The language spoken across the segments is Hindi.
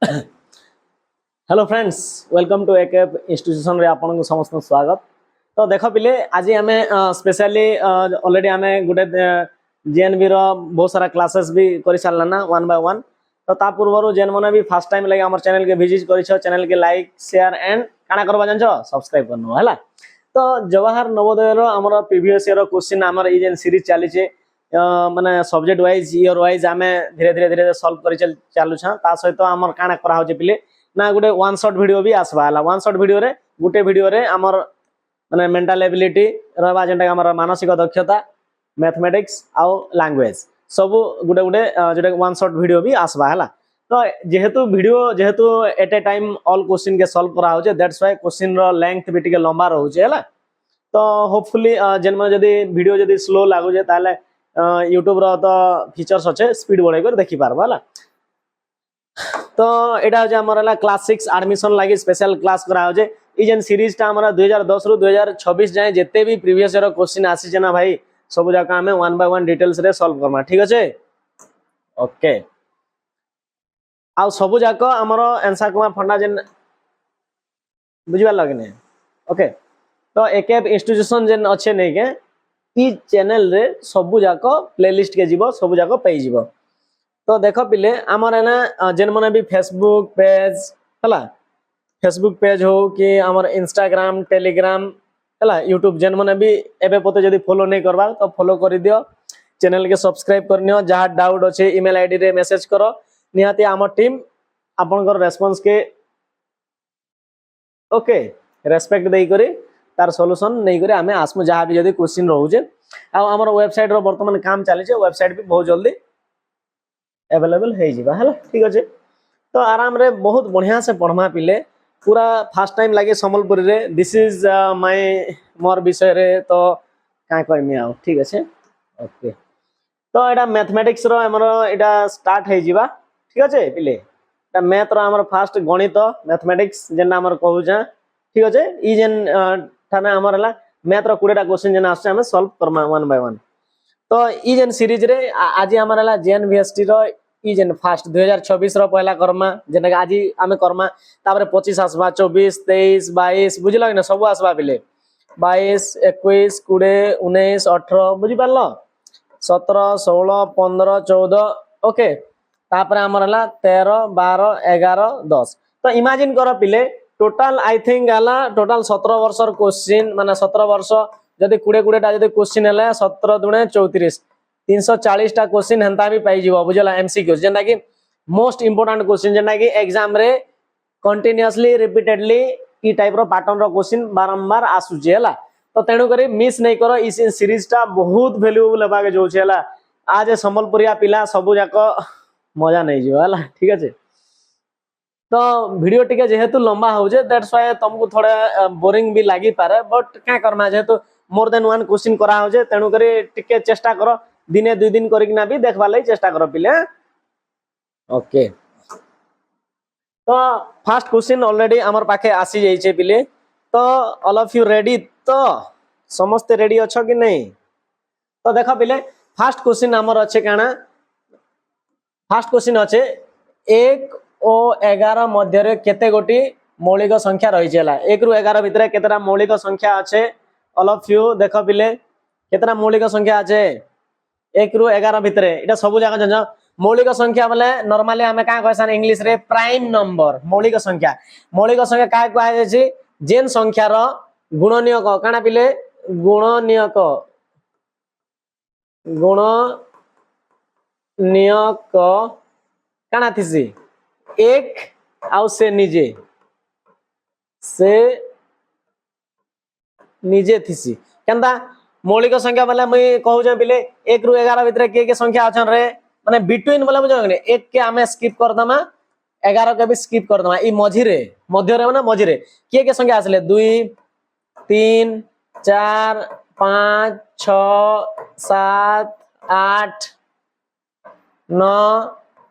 हेलो फ्रेंड्स, वेलकम टू एकेप इंस्टीट्यूशन रे आपन समस्त स्वागत। तो देख पिले आज आम स्पेशली ऑलरेडी आम गोटे जेएनबी रो बहुत सारा क्लासेस भी कर सारा ना वन बाय वन। तो ता पूर्व जेन मैंने भी फर्स्ट टाइम लगे आम चैनल के विजिट कर चैनल के लाइक शेयर एंड काना करवा जान सब्सक्राइब करनो है। तो जवाहर नवोदय रो आमर प्रीवियस ईयर क्वेश्चन आमर ये जेन सीरीज चली माने सब्जेक्ट वाइज ईयर वाइज आम धीरे धीरे धीरे सॉल्व कर चलू ता सहित आमर काना करा हो पिले ना गोटे वन शॉट वीडियो भी आसवा है। वन शॉट वीडियो रे गोटे वीडियो रे आमर माने मेंटल एबिलिटी रहा जेनटा आमर मानसिक दक्षता मैथमेटिक्स आउ लैंग्वेज सब गोटे गोटे जोटा वन शॉट वीडियो भी आसवा है। तो जेहेतु at a time all question के सॉल्व करा होचे दैट्स व्हाई क्वेश्चन रो लेंथ भी टिके लंबा रहउचे है। तो होपफुली जेन में जदी वीडियो जदी स्लो लागुचे ताले यूट्यूब रो तो फीचर्स अच्छे स्पीड बढ़ाई कर देखि पारबा है। तो एटा जे हमर क्लास 6 एडमिशन लागि स्पेशल क्लास करा हो जे ई जेन सीरीज ता हमर 2010 रु 2026 जाए जेते भी प्रीवियस ईयर क्वेश्चन आसी जे ना भाई सब जाका हमें वन बाय वन डिटेल्स रे सॉल्व करमा। ठीक अछि, ओके। आ सब जाका हमर आंसर कमा फंडा जेन बुझिबा लागने ओके। तो एकेप इंस्टीट्यूशन जेन अच्छे नै के ई चैनल रे सब जाका प्लेलिस्ट के जीवो सब जाका पे जीवो। तो देख पिले आमर है ना जेन मैंने भी फेसबुक पेज है फेसबुक पेज हो कि आमर इंस्टाग्राम टेलीग्राम है यूट्यूब जेन मैंने भी एबे पते जदी फॉलो नहीं करबा तो फॉलो कर दियो, चैनल के सब्सक्राइब करनियो। जहाँ डाउट अच्छे ईमेल आईडी रे मेसेज करो, निहाती आम टीम आपनकर रेस्पॉन्स के ओके रेस्पेक्ट देई करी तार सॉल्यूशन नहीं करी आमे आसमु जहाँ भी जदी क्वेश्चन रहउजे। आ हमर वेबसाइट रो वर्तमान काम चली छे, वेबसाइट भी बहुत जल्दी अवेलेबल है जीवा है। ठीक अच्छे, तो आराम रे बहुत बढ़िया से पढ़मा पिले पूरा फर्स्ट टाइम लगे संबलपुर रे दिस इज माय मोर विषय रे तो का कहमी आ। ठीक अच्छे, ओके। तो एटा मैथमेटिक्स रो हमर एटा स्टार्ट है जीवा। ठीक अच्छे पिले एटा मैथ रो हमर फर्स्ट गणित मैथमेटिक्स जेन हमर कहू जा। ठीक अच्छे, ई जेन थाना हमर हला मैथ रो 20टा क्वेश्चन जेन आछे हम solve Karma one by one. तो ई जेन सीरीज रे आज हमर हला जेएनवीएसटी रो ई जेन फास्ट 2026 रो पहला करमा जेना आज आमे करमा तापर 25 आसबा 24 23 22 बुझिल कि सब आसबा पिले 22 21 20 19 18 बुझि पारलो 17 16 15 14 ओके। तापर हमर हला 13 12 11 10। तो इमेजिन करो पिले टोटल आई थिंक हला टोटल 17 वर्षर क्वेश्चन माने 17 वर्ष जदि 20 टा जदि क्वेश्चन हला 17 दुणे 34 340 टा क्वेश्चन हंता भी पाई जीवो बुझला एमसीक्यू जेना कि मोस्ट इंपोर्टेंट क्वेश्चन जेना कि एग्जाम रे कंटीन्यूअसली रिपीटेडली ई टाइप रो पैटर्न रो क्वेश्चन बारंबार आसुचे हला। तो तेनु करी मिस नहीं करो इस सीरीज टा बहुत वैल्यूएबल लेबा के जो छे हला। आज संबलपुरिया पिला सब जाको मजा नहीं जीवो हला। ठीक আছে, तो वीडियो टिके जेहेतु लंबा हो जे दैट्स व्हाई तुमको थोड़ा बोरिंग भी लागी पारे बट क्या करना जेहेतु मोर देन वन क्वेश्चन करा हो जे तेनु करी टिके चेष्टा करो दिने 2 दिन करिकना भी देखबा लई चेष्टा करो पिले ओके। तो फर्स्ट क्वेश्चन ऑलरेडी हमर पाखे आसी जाई छे पिले। तो ऑल ऑफ यू रेडी? तो समस्त रेडी अछो कि नहीं? तो देखो पिले फर्स्ट क्वेश्चन हमर अच्छे काना फर्स्ट क्वेश्चन अच्छे 1 और 11 मध्य रे केते गोटी मौलिक संख्या रही छेला 1 रु 11 भितरे केतेटा मौलिक संख्या अच्छे ऑल ऑफ यू देखो पिले केतेटा मौलिक संख्या अच्छे 1 रु 11 भितरे एटा सब जगह जन मौलिक संख्या बोले नॉर्मली हमें का कहसन इंग्लिश रे प्राइम नंबर। मौलिक संख्या का कहै छै जेन संख्या रो गुणनीयक काना पिले गुणनीयक काना थिसी 1 आउ से निजे थिसी केनता मौलिक संख्या बोले मैं कहू जे पिले 1 रु 11 भितरे के संख्या अछन रे माने बिटवीन बोले बुझो ने 1 के हमें स्किप कर दमा 11 के भी स्किप कर दमा ई मझी रे माने मझी रे के संख्या आसले 2 3 4 5 6 7 8 9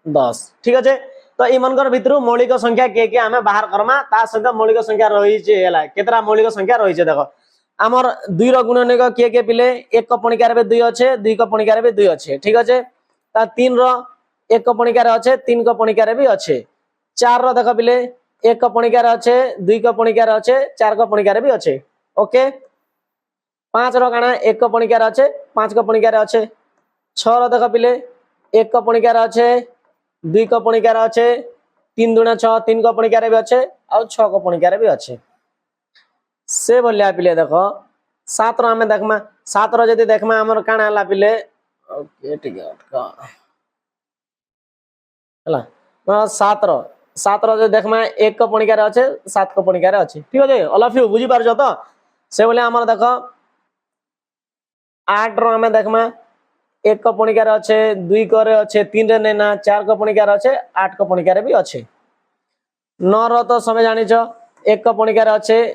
10। ठीक আছে, तो ई मनकर भितरु मौलिक संख्या के हमें बाहर करमा ता सहित मौलिक संख्या रही छे हला केतरा मौलिक संख्या रही छे देखो आमर 2 रो गुणनीयक के पिले 1 को पणिकार बे 2 अच्छे 2 को पणिकार बे 2 अच्छे। ठीक अच्छे, ता 3 रो 1 को पणिकार अच्छे 3 को पणिकार भी अच्छे चार रो देख पिले एक पणिकार अच्छे, दुई पणिकार अच्छे, चार पणिकार भी अच्छे। ओके, पांच रो काना एक पणिकार अच्छे, पांच पणिकार अच्छे। छह रो देख पिले एक पणिकार अच्छे, दुई पणिकार अच्छे, तीन दुना छह, तीन पणिकार भी अच्छे और छह पणिकार भी अच्छे। से बोलिया पिले देख सात रो आमे देखमा, सात रो जदी देखमा हमर काना हला पिले। ओके ठीक है हला सात रो जो देखमा एक पणिकार अच्छे, सात पणिकार अच्छे। ठीक है ऑल ऑफ यू बुझी पारछो तो। से बोले हमर देख आठ रो आमे देखमा एक पणिकार अच्छे, दुई करे अच्छे, तीन रे नैना, चार पणिकार अच्छे, आठ पणिकार भी अच्छे। नौ रो तो समय जानिछ एक पणिकार अच्छे,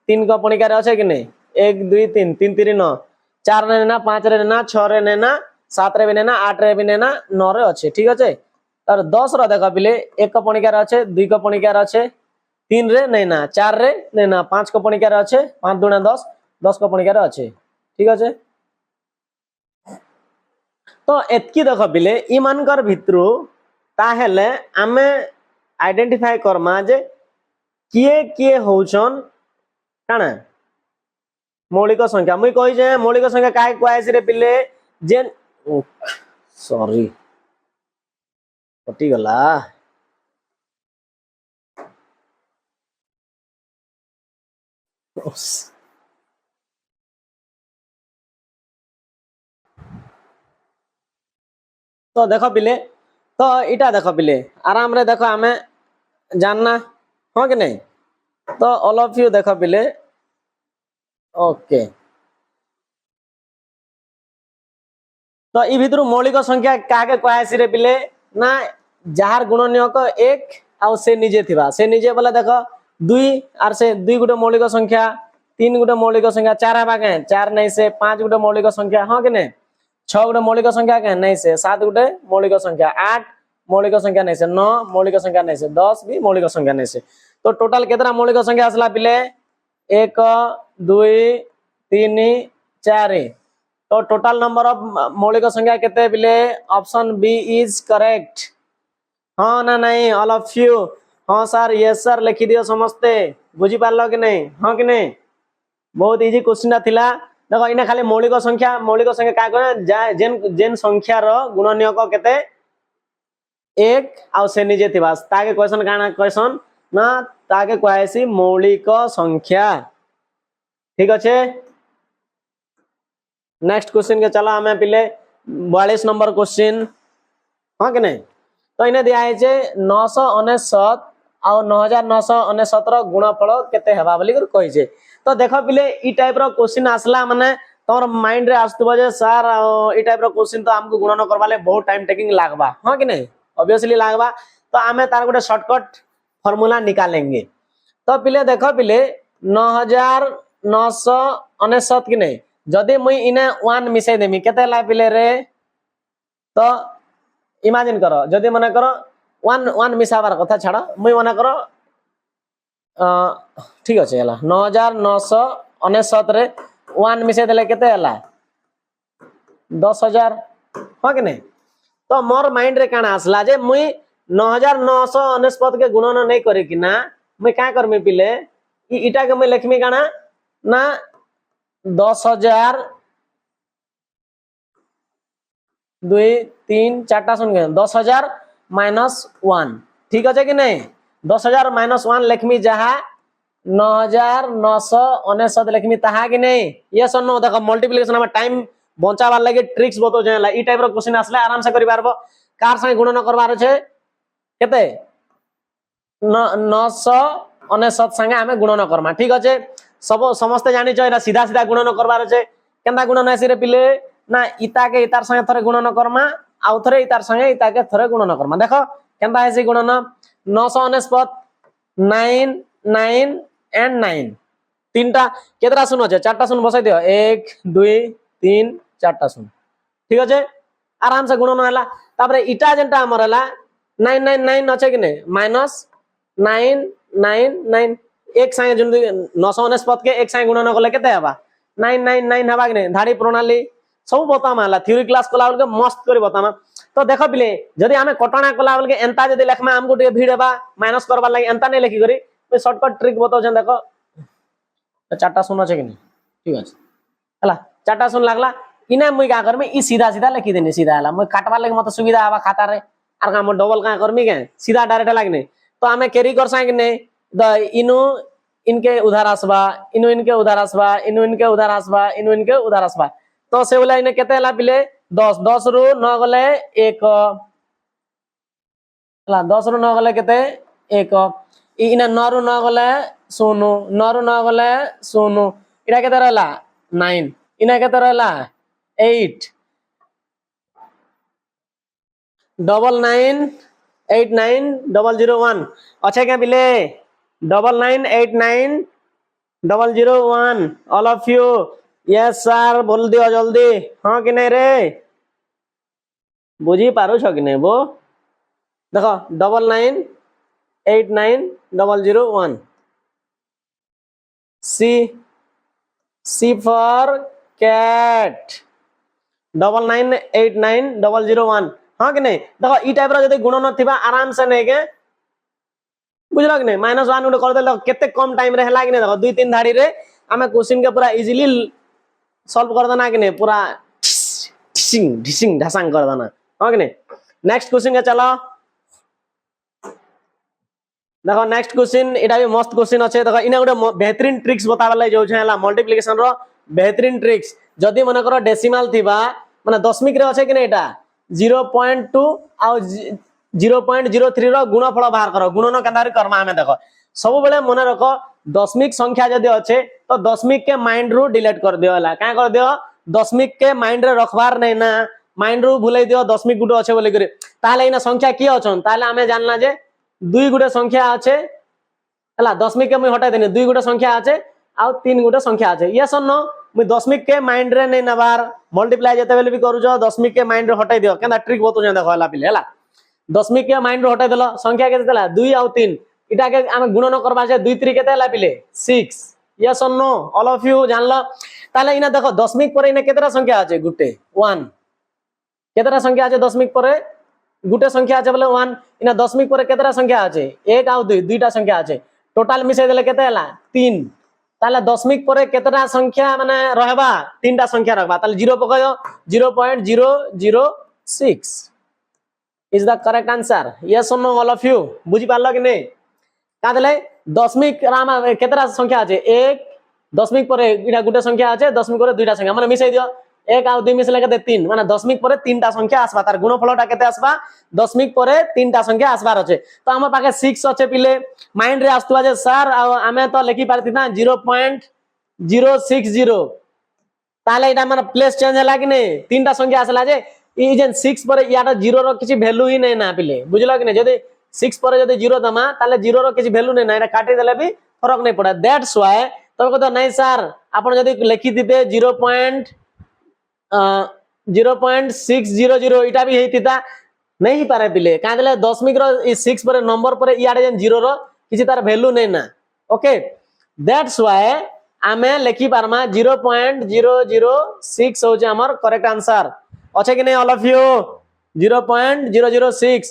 तीन पणिकार अच्छे कि नहीं, एक दुई तीन, तीन तीन नौ, चार रे नैना, पांच रे नैना, छह रे नैना, सात रे भी नैना, आठ रे भी नैना, नौ रे अच्छे। ठीक अच्छे। तार 10 रो देख पिले एक पणिकार अच्छे, दुई पणिकार अच्छे, तीन रे नैना, चार रे नैना, पांच पणिकार अच्छे, पांच दुना 10, 10 पणिकार अच्छे। ठीक अच्छे। तो एतकी देख पिले इ मानकर भितरु ताहेले आमे आइडेंटिफाई करमा जे किए किए होउछन काना मौलिक संख्या। मुई कहि जे मौलिक संख्या काहे क्वाइस रे पिले जे सॉरी कटि गला। तो देखो पिले, तो इटा देखो पिले आराम रे देखो आमे जानना हाँ कि नहीं। तो ऑल ऑफ यू देखो पिले। ओके, तो इ भितरु मौलिक संख्या काके क्वाइसी रे पिले ना जार गुणनीयक एक आउ से निजे थिबा। से निजे बोले देखो दुई आर से दुई गुटे मौलिक संख्या, तीन गुटे मौलिक संख्या, चार हेबा के चार नहीं से, पांच गुटे मौलिक संख्या हाँ कि नहीं, छह गुटे मौलिक संख्या के नहीं से, सात गुटे मौलिक संख्या, आठ मौलिक संख्या नहीं से, नौ मौलिक संख्या नहीं से, 10 भी मौलिक संख्या नहीं से। तो टोटल केतना मौलिक संख्या आसला पिले एक दुई तीन चार। तो टोटल नंबर ऑफ मौलिक संख्या केते पिले ऑप्शन बी इज करेक्ट। हाँ ना नहीं ऑल ऑफ यू हाँ सर यस सर लिखि दियो समस्ते। बुझी पारलो कि नहीं हाँ कि नहीं। बहुत इजी क्वेश्चन थिला। देखो इना खाली मौलिक संख्या का कहे जेन जेन संख्या रो गुणनीयक केते एक आउ से निजे थिबा ताके क्वेश्चन काना क्वेश्चन ना ताके कहैसी मौलिक संख्या। ठीक अच्छे। नेक्स्ट क्वेश्चन के चला हमें पिले 42 नंबर क्वेश्चन हाँ कि नहीं। तो इने दिया है जे 999 आउ 9999 रो गुणफल केते हेबा बोली कर कहि जे। तो देखो पिले ई टाइप रो क्वेश्चन आसला माने तोर माइंड रे आस्तबो जे सर ई टाइप रो क्वेश्चन तो हमको गुणन करवाले बहुत टाइम टेकिंग लागबा हाँ कि नहीं, ऑब्वियसली लागबा। तो आमे तार गोटे शॉर्टकट फार्मूला निकालेंगे। तो पिले देखो पिले 9999 कि नहीं, जदि मुई इने 1 मिसै देमी केते ला पिले रे। तो इमेजिन करो जदि मने करो 1 मिसाबार कथा छाड़ मुई मने करो ठीक अच्छे हला 9999 रे 1 मिसै देले केते हला 10,000 हाँ कि नहीं। तो मोर माइंड रे काना आसला जे मुई 9999 के गुणन नहीं करे कि ना मुई का करमी पिले इटा के मुई लिखमी काना ना 10,000 दुई तीन चारटा सुन गए 10,000 -1 ठीक अच्छे कि नहीं। 10,000 -1 लिखमी जहा 9,999 लिखमी ताहा कि नहीं। ये सुनो देखो मल्टीप्लिकेशन में टाइम बचावार लगे ट्रिक्स बतो जेला ई टाइप रो क्वेश्चन आसले आराम से करि पारबो। कार संगे गुणन करबार छे केते 999 संगे आमे गुणन करमा। ठीक अच्छे सब समस्त जानि छ एटा सीधा सीधा गुणन करबार छे। केनता गुणन आसी रे पिले ना इता के इतार संगे थरे गुणन करमा आउ थरे इतार संगे इता के थरे गुणन करमा। देखो केनता आसी गुणन 999 9 9 एंड 9 तीनटा केतरा सुन अछि चारटा सुन बसाई दियो 1 2 3 चारटा सुन ठीक अछि आराम से गुणन होला। तापरे इटा जेंटा हमर हला 999 अछि कि नै -999 एक संगे जंदी 999 के एक संगे गुणन करले केते हेबा 999 हेबा कि नै। धाड़ी प्रणाली सब बतामा हला थ्योरी क्लास कला के मस्त करी बतामा। तो देख पिले जदि आमे कटना कला बेल के एंता जदि लेखमा हमको टे भीड़ हेबा माइनस करबा लागि एंता नै लेखि करी मैं शॉर्टकट ट्रिक बताउ छन देखो चारटा शून्य छै कि नहीं ठीक अछि हला चारटा शून्य लागला इने मुई का करमे ई सीधा सीधा लिखि देनी सीधा हला मुई काटबा लागि मत सुविधा आबा खाता रे आर का म डबल का करमी के सीधा डायरेक्ट लागने तो आमे कैरी कर साइ कि नहीं द इनु इनके उधार आसबा इनु इनके उधार आसबा इनु इनके उधार आसबा इनु इनके उधार आसबा तो से बोला इने केते हला पिले 10 10 रु 9 गले 1 हला 10 रु 9 गले केते 1 इने 9 रु 9 गले 0 9 रु 9 गले 0 इडा केते रहला 9 इने केते रहला 8 9989 अच्छे क्या पिले 9989 all of you yes sir बोल दियो जल्दी हाँ कि नहीं रे बुझी पारो छ कि नहीं वो देखो 9989 सी फॉर कैट 9989 हाँ कि नहीं देखो ई टाइप रो जदि गुण नथिबा आराम से नहीं के बुझल कि नहीं -1 गुटे कर देल केते कम टाइम रे हला कि नहीं देखो 2-3 धाड़ी रे हमें क्वेश्चन के पूरा इजीली सॉल्व कर देना कि नहीं पूरा ढिसिंग ढिसिंग ढसांग कर देना हाँ कि नहीं नेक्स्ट क्वेश्चन के चलो देखो नेक्स्ट क्वेश्चन एटा भी मस्त क्वेश्चन अच्छे देखो इना गोटे बेहतरीन ट्रिक्स बताबा लाई जाउ छला मल्टीप्लिकेशन रो बेहतरीन ट्रिक्स जदी मन करो डेसिमल थिबा माने दशमिक रे अच्छे कि नहीं एटा 0.2 आ 0.03 रो गुणफल बाहर करो गुणन केदारी करमा हमें देखो सब बेले मन रखो दशमिक संख्या जदी अच्छे तो दशमिक के माइंड रु डिलीट कर दियो हला का कर दियो दशमिक के माइंड रे रखबार नै ना माइंड रु भुलै दियो दशमिक गुटे अच्छे बोली करे ताले इना संख्या की अछन ताले हमें जानला जे दुई गुटे संख्या अच्छे हला दशमिक के मुई हटाई देनी दुई गुटे संख्या अच्छे आ 3 गुटे संख्या अच्छे यस और नो मुई दशमिक के माइंड रे नै नबार मल्टीप्लाई जते बेले भी करू छ दशमिक के माइंड रे हटाई दियो केना ट्रिक बतो जे देखो हला पिले हला दशमिक के माइंड रे हटाई देलो संख्या केते देला 2 आ 3 इटा के हम गुणन करबा जे 2 3 केते हला पिले 6 यस और नो ऑल ऑफ यू जानलो ताले इना देखो दशमिक पर इने केतेरा संख्या अच्छे गुटे 1 केतेरा संख्या अच्छे दशमिक पर गुटे संख्या अच्छे बोले 1 इना दशमिक पर केतेरा संख्या अच्छे 1 आ 2 दुईटा संख्या अच्छे टोटल मिसे देले केते हला 3 ताले दशमिक पर केतेरा संख्या माने रहबा तीनटा संख्या रखबा ताले 0 पकायो 0.006 is the correct answer yes और नो ऑल ऑफ यू बुझी पारलो कि नहीं का देले दशमिक रामा केतेरा संख्या अच्छे 1 दशमिक पर इडा गुटे संख्या अच्छे दशमिक पर दुईटा संख्या माने मिसै दियो 1 आ 2 मिसले केते 3 माने दशमिक पर तीनटा संख्या आसबा तार गुणफलटा केते आसबा दशमिक पर तीनटा संख्या आसबार अच्छे तो हम पाके 6 अच्छे पिले माइंड रे आस्तुवा जे सर आमे तो लिखि पारती ना 0.060 ताले इडा माने प्लेस चेंज हला कि नहीं तीनटा संख्या आसला जे ई जेन 6 पर याटा 0 रो किछि वैल्यू ही नहीं ना पिले बुझलो कि नहीं जदि 6 पर जदि 0 दमा ताले 0 रो किछि वैल्यू नहीं ना एटा काटि देले भी फरक नहीं पड़ा दैट्स व्हाई तो कहतो नहीं सर आपण जदि लिखि दिते 0.600 इटा भी हेतिता नहीं पारे पिले का देले दशमिक रो ई 6 पर नंबर पर याडे जेन 0 रो किछि तार वैल्यू नहीं ना ओके दैट्स व्हाई आमे लिखि पारमा 0.006 हो जे हमर करेक्ट आंसर अच्छे कि नहीं ऑल ऑफ यू 0.006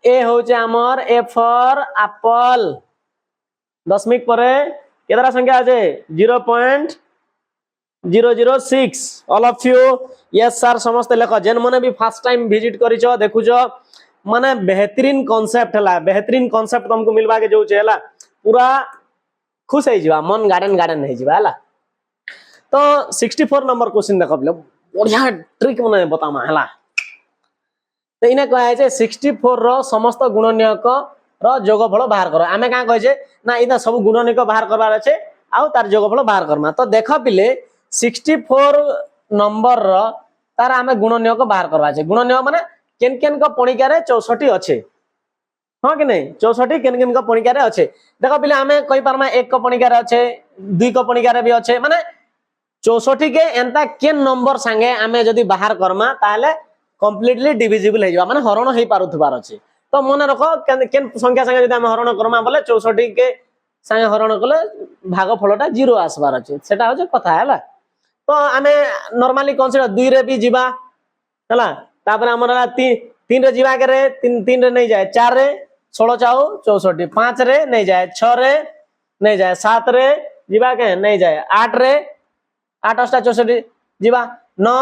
ए हो जे हमर ए फॉर एप्पल दशमिक पर केतरा संख्या আছে 0.006 all of you yes sir समस्त लेख जेन माने भी फर्स्ट टाइम विजिट करिछो देखुछो माने बेहतरीन कांसेप्ट हला बेहतरीन कांसेप्ट तुमको मिलबा के जो छेला पूरा खुश है जीवा मन गार्डन गार्डन है जीवा हला तो 64 नंबर क्वेश्चन देखो बढ़िया ट्रिक माने बतामा हला तो इने कहै छै 64 रो समस्त गुणनीयक रो जोगफल बाहर करो आमे का कहै छै ना इना सब गुणनीयक बाहर करबार छै आउ तार जोगफल बाहर करमा तो देख पिले 64 नंबर रो तार आमे गुणनीयक बाहर करबा छै गुणनीयक माने केन केन को पणिका रे 64 अच्छे हां कि नहीं 64 केन केन को पणिका रे अच्छे देखो पिले आमे कहि पारमा 1 को पणिका रे अच्छे 2 को पणिका रे भी अच्छे माने 64 के एंता केन नंबर संगे आमे जदी बाहर करमा ताले कंप्लीटली डिविजिबल हे जाबा माने हरण हे पारुथबार अछि तो मन रखो केन संख्या संगे जदी आमे हरण करमा बोले 64 के संगे हरण कले भागफलटा 0 आसबार अछि सेटा हो जे कथा हैला तो आमे नॉर्मली कंसीडर 2 रे भी जीवा हला तापर हमर 3 रे जीवा करे 3 रे नहीं जाए 4 रे 16 चाउ 64 5 रे नहीं जाए 6 रे नहीं जाए 7 रे जीवा के नहीं जाए 8 रे 8 8 64 जीवा 9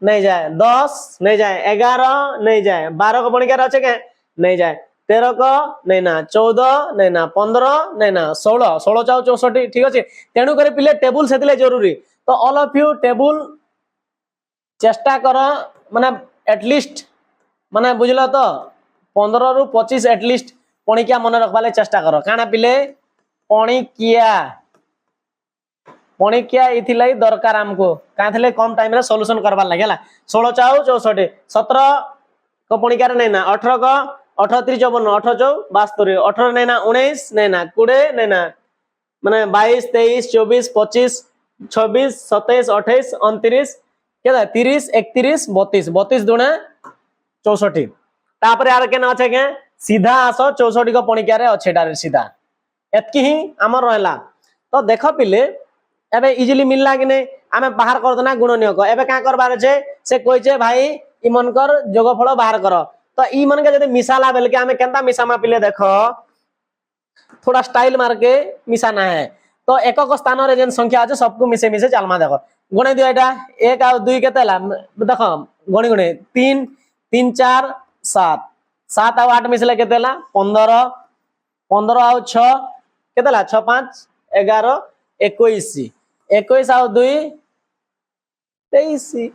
नहीं जाए 10 नहीं जाए 11 नहीं जाए 12 को पणिकार अच्छे के नहीं जाए 13 को नहीं ना 14 नहीं ना 15 नहीं ना 16 16 चाउ 64 ठीक अच्छे तेणु करे पिले टेबुल सेतिले जरूरी तो ऑल ऑफ यू टेबुल चेष्टा कर माने एटलिस्ट माने बुझल तो 15 रु 25 एटलिस्ट पणिकिया मन रखवाले चेष्टा कर काना पिले पणिकिया इथिलाई दरकार हमको काथले कम टाइम रे सॉल्यूशन करबा लागेला 16 चाउ 64 17 को पणिकार नहीं ना 18 को 18 3 54 18 चौ 72 18 नहीं ना 19 नहीं ना 20 नहीं ना माने 22 23 24 25 26 27 28 29 केदा 30 31 32 32 दुना 64 तापर यार के ना अच्छे के सीधा आसो 64 को पणिकार रे अच्छे डायरेक्ट सीधा एतकी ही हमर रहला तो देखो पिले एबे इजीली मिलला कि नहीं आमे बाहर कर देना गुणनीय को एबे का करबार छे से कोइ छे भाई इ मनकर जोगफल बाहर कर तो इ मन के जदि मिसाला बेल के आमे केनता मिसामा पिले देखो थोड़ा स्टाइल मार के मिसाना है तो एकक स्थान रे जेन संख्या আছে सबको मिसे मिसे चालमा देखो गुणे दियो एटा 1 और 2 केतेला देखो गणी गुणे 3 3 4 7 7 और 8 मिसले केतेला 15 15 और 6 केतेला 6 5 11 21 21 और 2 23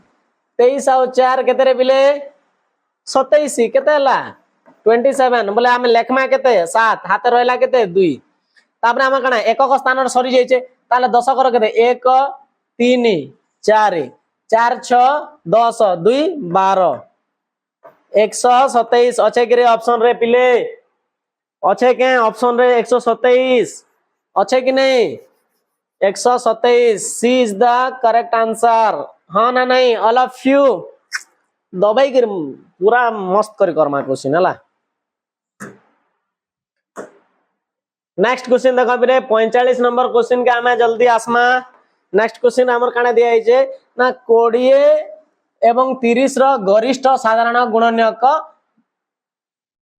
23 और 4 केते रे बिले 27 केते हला 27 बोले आमे लेखमा केते 7 हाथ रहला केते 2 तापर आमे कना एकक स्थान रे सरी जाइछे ताले 10 कर केते 1 3 4 4 6 10 2 12 127 अच्छे कि ऑप्शन रे पिले अच्छे के ऑप्शन रे 127 अच्छे कि नहीं 127 सी इज द करेक्ट आंसर हाँ ना नहीं ऑल ऑफ यू दबाई कर पूरा मस्त कर करमा क्वेश्चन हला नेक्स्ट क्वेश्चन देखो बिरे 45 नंबर क्वेश्चन के हमें जल्दी आसमा नेक्स्ट क्वेश्चन हमर काने दिया है ना 20 एवं 30 रो गरिष्ठ साधारण गुणनीयक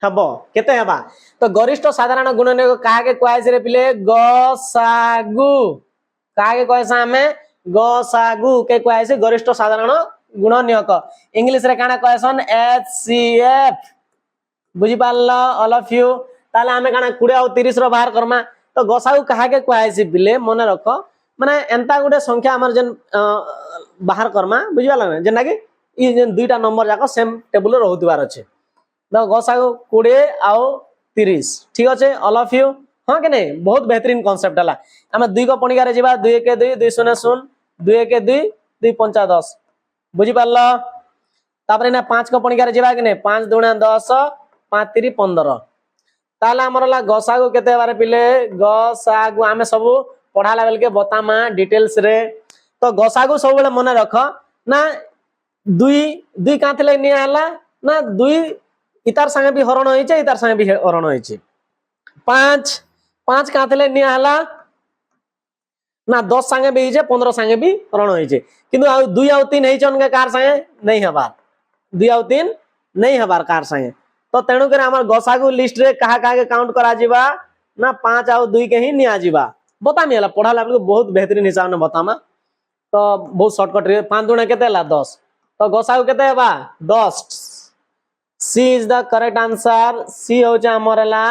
हबो केते हबा तो गरिष्ठ साधारण गुणनीयक काहे के क्वेश्चन रे पिले गसागु काहे के क्वेश्चन हमें गसागु के क्वेश्चन गरिष्ठ साधारण गुणनीयक इंग्लिश रे काना क्वेश्चन एचसीएफ बुझी पाल्ला ऑल ऑफ यू ताले हमें काना 20 और 30 रो बाहर करमा तो गसागु काहे के क्वेश्चन पिले मन रखो माने एंता गुडे संख्या हमर जन बाहर करमा बुझी पाल्ला ना जेना कि ई जन दुईटा नंबर जाको सेम टेबल रे रहउतबार अछि तो गसागु 20 और 30 ठीक अच्छे ऑल ऑफ यू हाँ कि नहीं बहुत बेहतरीन कांसेप्ट हला हमें 2 को पणिकार जेबा 2 1 2 2 0 0 2 1 2 2 5 10 बुझी पाल्ला तापर ना 5 को पणिकार जेबा कि नहीं 5 2 10 5 3 15 ताला हमर ला गसागु केते बारे पिले गसागु हमें सब पढ़ाला बेल के बतामा डिटेल्स रे तो गसागु सब बेले मन रख ना 2 2 काथले नि आला ना 2 इतार संगे भी हरण होइचे इतार संगे भी हरण होइचे 5 5 काथले नि आला ना 10 संगे भी हिजे 15 संगे भी हरण होइचे किंतु आ 2 और 3 हेचन के कार संगे नहीं हबार 2 और 3 नहीं हबार कार संगे तो तेणु कर हमर गसागु लिस्ट रे कहा कहा के काउंट करा जीवा ना 5 और 2 के ही नि आ जीवा बता मिला पढ़ाला आपको बहुत बेहतरीन हिसाब ने बतामा तो बहुत शॉर्टकट रे 5 दुना केते ला 10 तो गसागु केते हबा 10 C is the correct answer C हो जा हमरला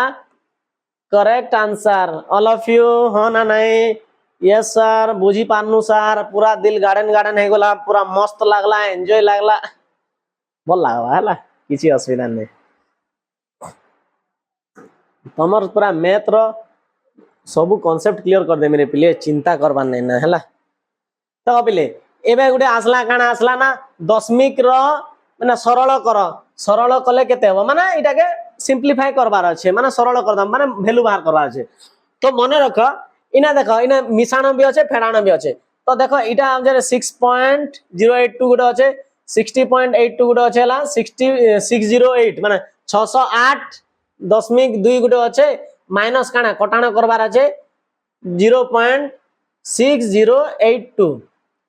correct answer all of you हां ना नहीं यस सर बुझी पानु सर पूरा दिल गार्डन गार्डन हे गोला पूरा मस्त लागला एंजॉय लागला बोल लागला हला किछि असुविधा नहीं तमर पूरा मैथ रो सब कांसेप्ट क्लियर कर दे मेरे पिले चिंता करबा नहीं ना हला तो पिले एबे गुडे आसला काना आसला ना दशमिक रो माने सरल कले केते हो माने इटा के सिंपलीफाई करबार अछि माने सरल कर दम माने वैल्यू बाहर करबार अछि तो मने रख इना देखो इना मिसाण भी अछि फेडाण भी अछि तो देखो इटा हम जे 6.082 गुडे अछि 60.82 गुडे अछि हला 608 माने 608.2 गुडे अछि माइनस काना कटाण करबार अछि 0.6082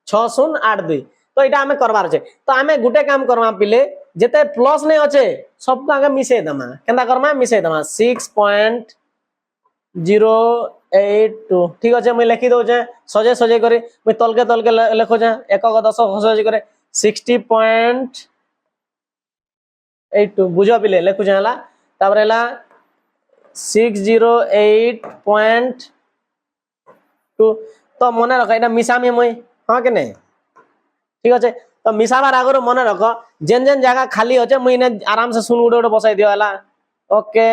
6082 तो इटा हमें करबार अछि तो हमें गुटे काम करबा पिले যেতে প্লস নেই আছে सबको आगे मिसई दमा केंदा करमा मिसई दमा 6.082 ठीक আছে মই লিখি দউছে সজে সজে করে মই তলকে তলকে লেখো যে একক দশক সজে করে 60.82 বুঝো পিলে লেখু জালা তারপরে এলা 608.2 তো মনে রাখো এটা মিশামি মই হ্যাঁ কে নাই ঠিক আছে তো মিশাবার আগরে মনে রাখো যেন যেন জায়গা খালি আছে মুই না আরাম সে শুন গুটে গুটে বসাই দিও এলা ওকে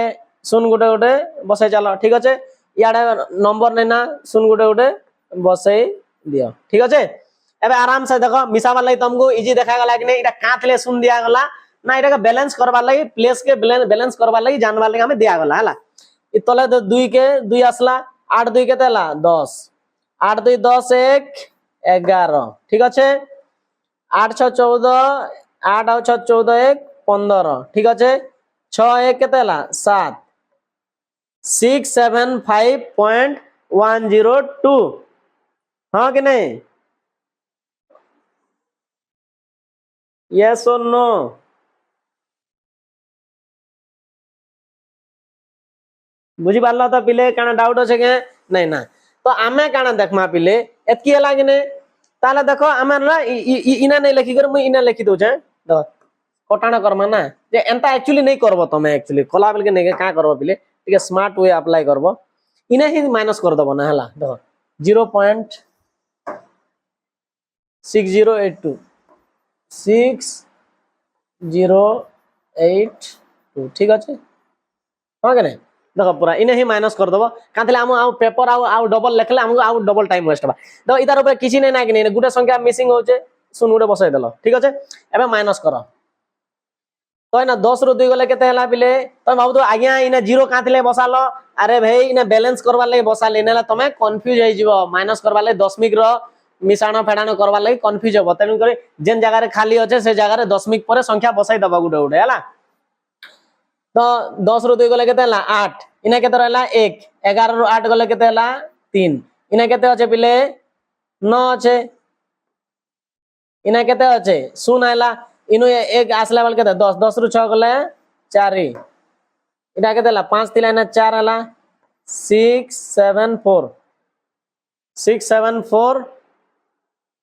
শুন গুটে গুটে বসাই চালো ঠিক আছে ইয়াড়ে নম্বর নেই না শুন গুটে গুটে বসাই দিও ঠিক আছে এবার আরাম সে দেখো মিশাবার লাগি তোমাকে ইজি দেখা গলা কি না এটা কাঁথলে শুন দিয়া গলা না এটাকে ব্যালেন্স করবার লাগি প্লেস কে ব্যালেন্স করবার লাগি জানবার লাগি আমি দিয়া গলা হলা ই তলে 2 কে 2 আসলা 8 2 কে তেলা 10 8 2 10 1 11 ঠিক আছে 8 6 14 8 ଆଉ 6 14 1 15 ঠিক আছে 6 1 কেতে হলা 7 675.102 हाँ कि नहीं यस और नो बुझी पारला तो पिले काना डाउट আছে के नहीं ना तो आमे काना देखमा पिले एतकी हला कि नहीं ताले देखो आमे ना इना नहीं लिखि कर मुई इना लिखि दउ छे देखो कटाण करमा ना जे एंता एक्चुअली नहीं करबो तमे एक्चुअली कला बेल के नहीं का करबो पिले ठीक है स्मार्ट वे अप्लाई करबो इना ही माइनस कर दबो ना हला देखो 0.6082 6082 ठीक আছে हाँ के नहीं देखो पूरा इने ही माइनस कर दबो काथले हम आउ पेपर आउ डबल लिखले हमको आउ डबल टाइम वेस्ट बा देखो इतार ऊपर किछि नै ना कि नै गुटे संख्या मिसिंग होचे सुन गुटे बसाई देलो ठीक আছে एबे माइनस करो तो ना 10 रु 2 गले केते हला बिले तमे भाबु तो आज्ञा इने जीरो काथले बसालो अरे भाई इने बैलेंस करबा लागि बसाले नेला तमे कंफ्यूज होई जिवो माइनस करबा लागि दशमिक रो मिसाणो फेडाणो करबा लागि कंफ्यूज होबो तनु करे जेन जगह रे खाली होचे से जगह रे दशमिक परे संख्या बसाई दबा गुटे गुटे हला तो 10 रु 2 गले केते हला 8 इने केते रहला 1 11 रु 8 गले केते हला 3 इने केते होचे बिले 9 আছে इने केते होचे सुन आइला इनु एक आसला बेल केते 10 10 रु 6 गले 4 इटा केते हला 5 तिला ना 4 हला 674 674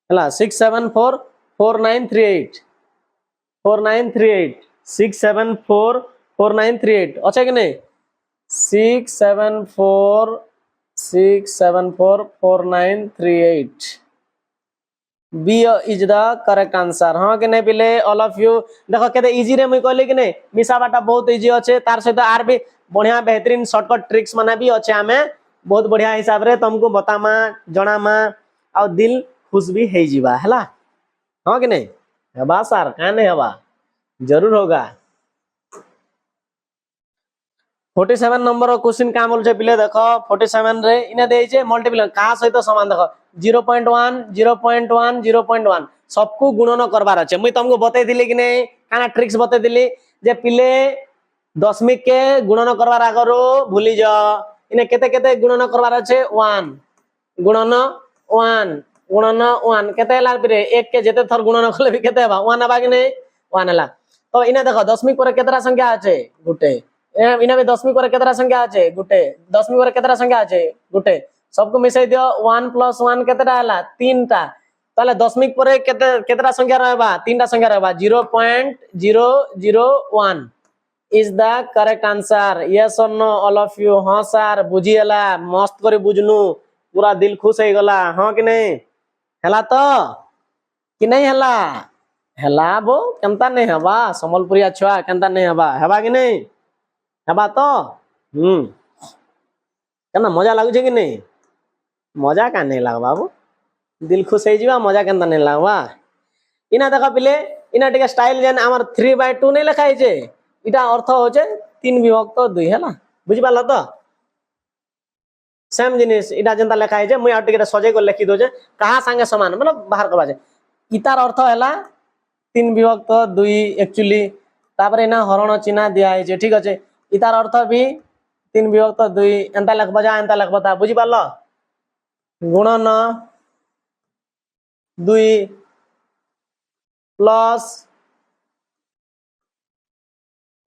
हला 674 4938 4938 674 4938 अच्छा कि नहीं 674 674 4938 B is the correct answer हाँ कि नहीं पिले ऑल ऑफ यू देखो केते इजी रे मुई कहली कि नहीं मिसाबाटा बहुत इजी अच्छे तार सहित आर भी बढ़िया बेहतरीन शॉर्टकट ट्रिक्स माने भी अच्छे आमे बहुत बढ़िया हिसाब रे तुमको बतामा जणामा आ दिल खुश भी हे जीवा हैला हाँ कि नहीं हबा सर का नहीं हबा जरूर होगा 47 नंबर क्वेश्चन का बोल छे पिले देखो 47 रे इने देई छे मल्टीपल का सहित समान देखो 0.1 0.1 0.1 सबको गुणन करबार আছে मुई तुमको बतै दिली कि नहीं काना ट्रिक्स बतै दिली जे पिले दशमिक के गुणन करबार आगरो भूली जा इने केते केते गुणन करबार আছে 1 गुणन 1 गुणन 1 केते हला पिरे 1 के जेते थर गुणन करले भी केते हबा 1 हबा कि नहीं 1 हला तो इने देखो दशमिक पर केतरा संख्या আছে गुटे इना भी दशमिक पर केतरा संख्या আছে गुटे दशमिक पर केतरा संख्या আছে गुटे सबको मिसाई दियो 1 + 1 केतरा हला 3 टा ताले दशमिक पर केतरा संख्या रहबा 3 टा संख्या रहबा 0.001 is the correct answer yes और नो ऑल ऑफ यू हां सर बुझियला मस्त करे बुझनु पूरा दिल खुश हो गला हां कि नहीं हला तो कि नहीं हला हला बो केनता नहीं हबा संबलपुरिया छुआ केनता नहीं हबा कि नहीं हबा तो केना मजा लागु छे कि नहीं मजा का नहीं लाग बाबू दिल खुश हो जीवा मजा केनता नहीं लागबा इना देखा पिले इना टिके स्टाइल जेन हमर 3/2 नहीं लिखाई छे इटा अर्थ होचे 3 विभक्त 2 हैला बुझि पालो तो सेम जिनिस इटा जेनता लिखाई छे मुई आ टिके सजे को लिखि दो छे कहा संगे समान मतलब बाहर करबा छे इतार अर्थ हैला 3 विभक्त 2 एक्चुअली तापरे ना हरण चिन्ह दिया है ठीक अच्छे इतार अर्थ भी 3 विभक्त 2 एंता लिखबा जा एंता लिखबा ता बुझि पालो गुणन 2 प्लस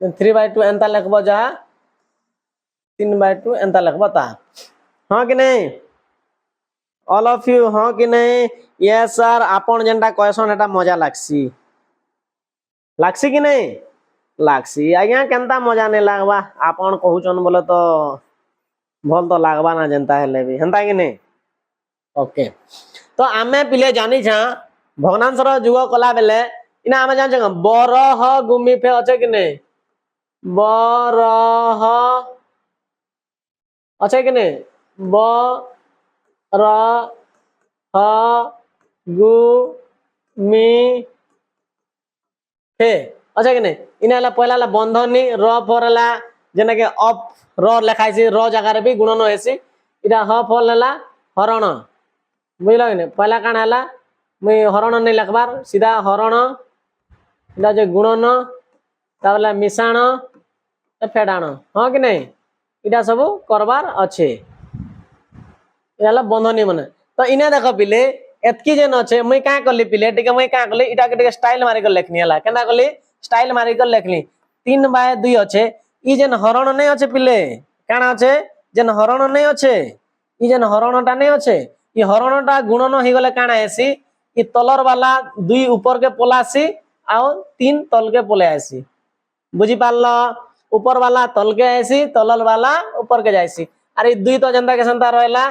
3/2 एंता लिखबो जहा 3/2 एंता लिखबो ता हां कि नहीं ऑल ऑफ यू हां कि नहीं यस सर आपण जेंटा कहसन एटा मजा लागसी कि नहीं लागसी आज्ञा केनता मजा नहीं लागबा आपण कहउचन बोले तो भल तो लागबा ना जेंता हेले भी हेंता कि नहीं ओके तो आमे पिले जानी छा भग्नांशर जुग कला बेले इना आमे जान छ बरह गुमी फे अछि कि नहीं बरह अछि कि नहीं बरह गुमी फे अच्छा कि नहीं इना ला पहला ला बंधनी र फरला जेना के अप र लिखाइ छी र जगह रे भी गुणन होएसी इटा ह फरला हरण बुझलो कि नहीं पहला कान हला मैं हरण नहीं लिखबार सीधा हरण इटा जे गुणन ताबला मिसाण फेडाण हां कि नहीं इटा सब करबार अच्छे इला बंधनी माने तो इने देखो पिले एतकी जेन अच्छे मुई का करली पिले टिके मुई का करली इटा के स्टाइल मारी कर लेखनी हला केना करली स्टाइल मारी कर लेखली 3/2 अच्छे ई जेन हरण नहीं अच्छे पिले काना अच्छे जेन हरण नहीं अच्छे ई जेन हरणटा नहीं अच्छे ई हरणटा गुणन हो गले काना हेसी ई तलर वाला 2 ऊपर के पोलासी आउ 3 तल के पोले आसी बुझी पारल ऊपर वाला तल के आसी तलल वाला ऊपर के जायसी अरे 2 तो जनता के संता रहला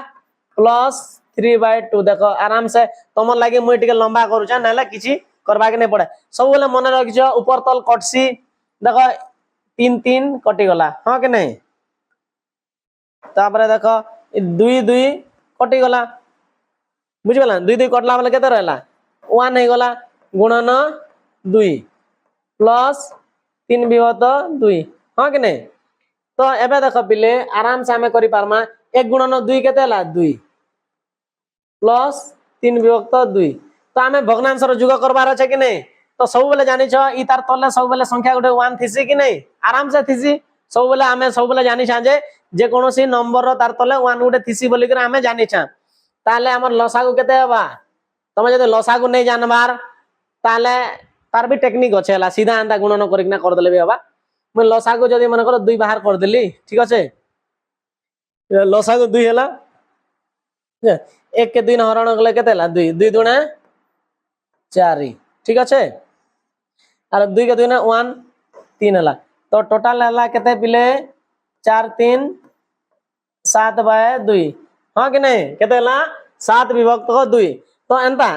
+3/2 देखो आराम से तुम लगे मुई टिके लंबा करू छ नाला किछि करबा के नहीं पड़े सब बोले मन रख छ ऊपर तल कटसी देखो 3 कटि गला हां के नहीं तापरे देखो 2 कटि गला बुझि गला 2 कटला वाला केते रहला 1 हे गला गुणन 2 +3 विभक्त 2 हां के नहीं तो एबे देखो पिले आराम से हमें करि पारमा 1 गुणन 2 केते हला 2 +3 विभक्त 2 तो हमें भग्नांशर जुग करबार अछि कि नहीं तो सब बेले जानि छ ई तार तले सब बेले संख्या गुटे 1 थिसी कि नहीं आराम से थिसी सब बेले हमें सब बेले जानि छ जे कोनोसी नंबर रो तार तले 1 गुटे थिसी बोली कर हमें जानि छ ताले हमर लसागु केते हबा तमे जदि लसागु नहीं जानबार ताले तार भी टेक्निक अछि हला सीधा अंदा गुणन करिकना कर देले भी हबा मैं लसागु जदि मन कर 2 बाहर कर देली ठीक अछि लसागु 2 हला 1 के 2 हरण गले केते हला 2 2 दुना 4 ठीक अच्छे और 2 के 2 ना 1 3 हला तो टोटल हला केते पिले 4 3 7/2 हां कि नहीं केते हला 7 विभक्त 2 तो एंता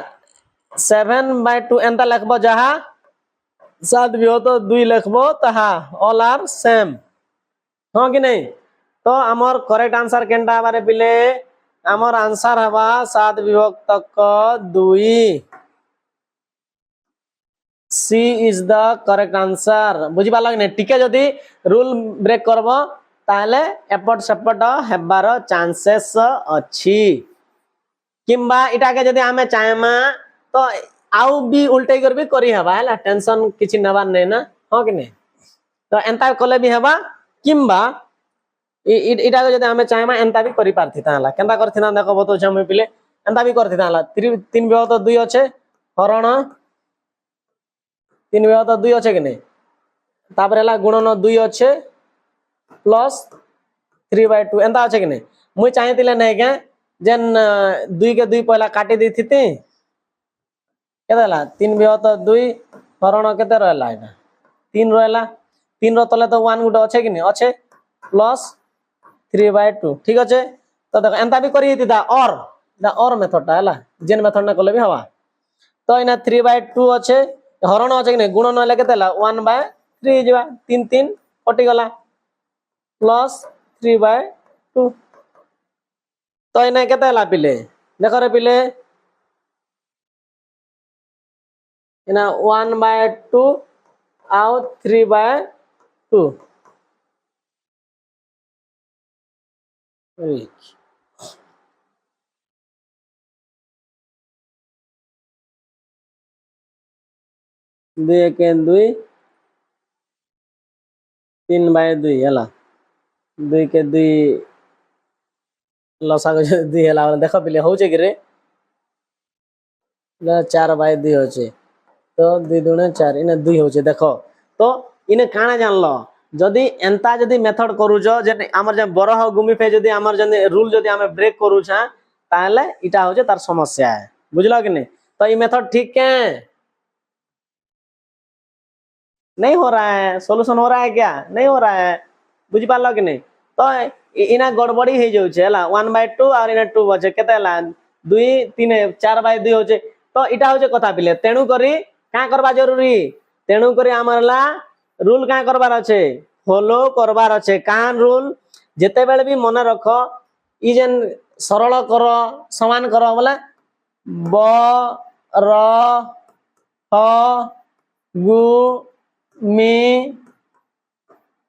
7/2 एंता लिखबो जहा 7 विभक्त 2 लिखबो तहा ऑल आर सेम हां कि नहीं तो हमर करेक्ट आंसर केनटा बारे पिले हमर आंसर हवा 7 विभक्त 2 सी इज द करेक्ट आंसर बुझी पाला कि नहीं टिके जदी रूल ब्रेक करबो ताले एपट सेपट हेबार चांसेस अछि किंबा इटा के जदी हमें चाहेमा तो आउ भी उल्टे कर भी करी हबा हला टेंशन किछि नबा नै ना हां कि नहीं तो एंता कले भी हबा किंबा इटा के जदी हमें चाहेमा एंता भी करी पारथि ताला केनता करथि ना देखो बतो छमे पिले एंता भी करथि ताला 3 विभक्त 2 अच्छे हरण 3 विभक्त 2 अच्छे कि नहीं तापर हला गुणन 2 अच्छे +3/2 एंता अच्छे कि नहीं मुई चाहितिले नै के जेन 2 के 2 पहला काटी दी थिति केते हला 3 विभक्त 2 हरण केते रहला एटा 3 रहला 3 रो तले तो 1 गुटे अच्छे कि नहीं अच्छे +3/2 ठीक अच्छे तो देखो एंता भी करी हिता और मेथड ता हला जेन मेथड ना कले भी हवा तो इना 3/2 अच्छे हरण अच्छे कि नहीं गुणन हले केते हला 1/3 जेबा 3 कटि गला +3/2 तो इना केते हला पिले देखो रे पिले इना 1/2 आउ 3/2 2 के 2 3/2 हला 2 के 2 लसागु 2 हला देखो पिले होचे कि रे 4/2 होचे तो 2 दुणे 4 इने 2 होचे देखो तो ইনে কাଣା জানলো যদি এন্তা যদি মেথড করুছ যে আমার যে বরহ গুমি ফে যদি আমার যদি রুল যদি আমি ব্রেক করুছা তাহলে এটা হচ্ছে তার সমস্যা বুঝলো कि नहीं। तो ये मेथड ठीक है नहीं हो रहा है सॉल्यूशन हो रहा है क्या नहीं हो रहा है बुझी पारलो कि नहीं। तो इना गड़बड़ी हो जाउछे हला 1/2 और इना 2 बचे केते हला 2 3 4/2 होचे। तो इटा होचे कथा पिले तेणु करी का करबा जरूरी तेणु करी हमरला रूल का करबार अच्छे फॉलो करबार अच्छे कान रूल जेते बेले भी मन रख ई जेन सरल कर समान कर बोले ब र ह गु मी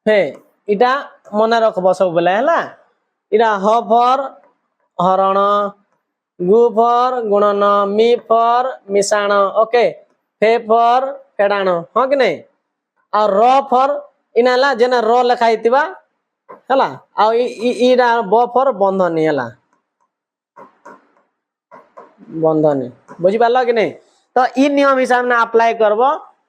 फे इटा मन रखब सब बेले हला। इटा ह फर हरण गु फर गुणन मी फर मिशाण ओके फे फर फेडाण हाँ कि नहीं। और र फर इना हला जेना र लिखा हितिबा हला आ इरा ब फर बंधनी हला बंधनी बुझी पारलो कि नहीं। तो ई नियम हिसाब ने अप्लाई करब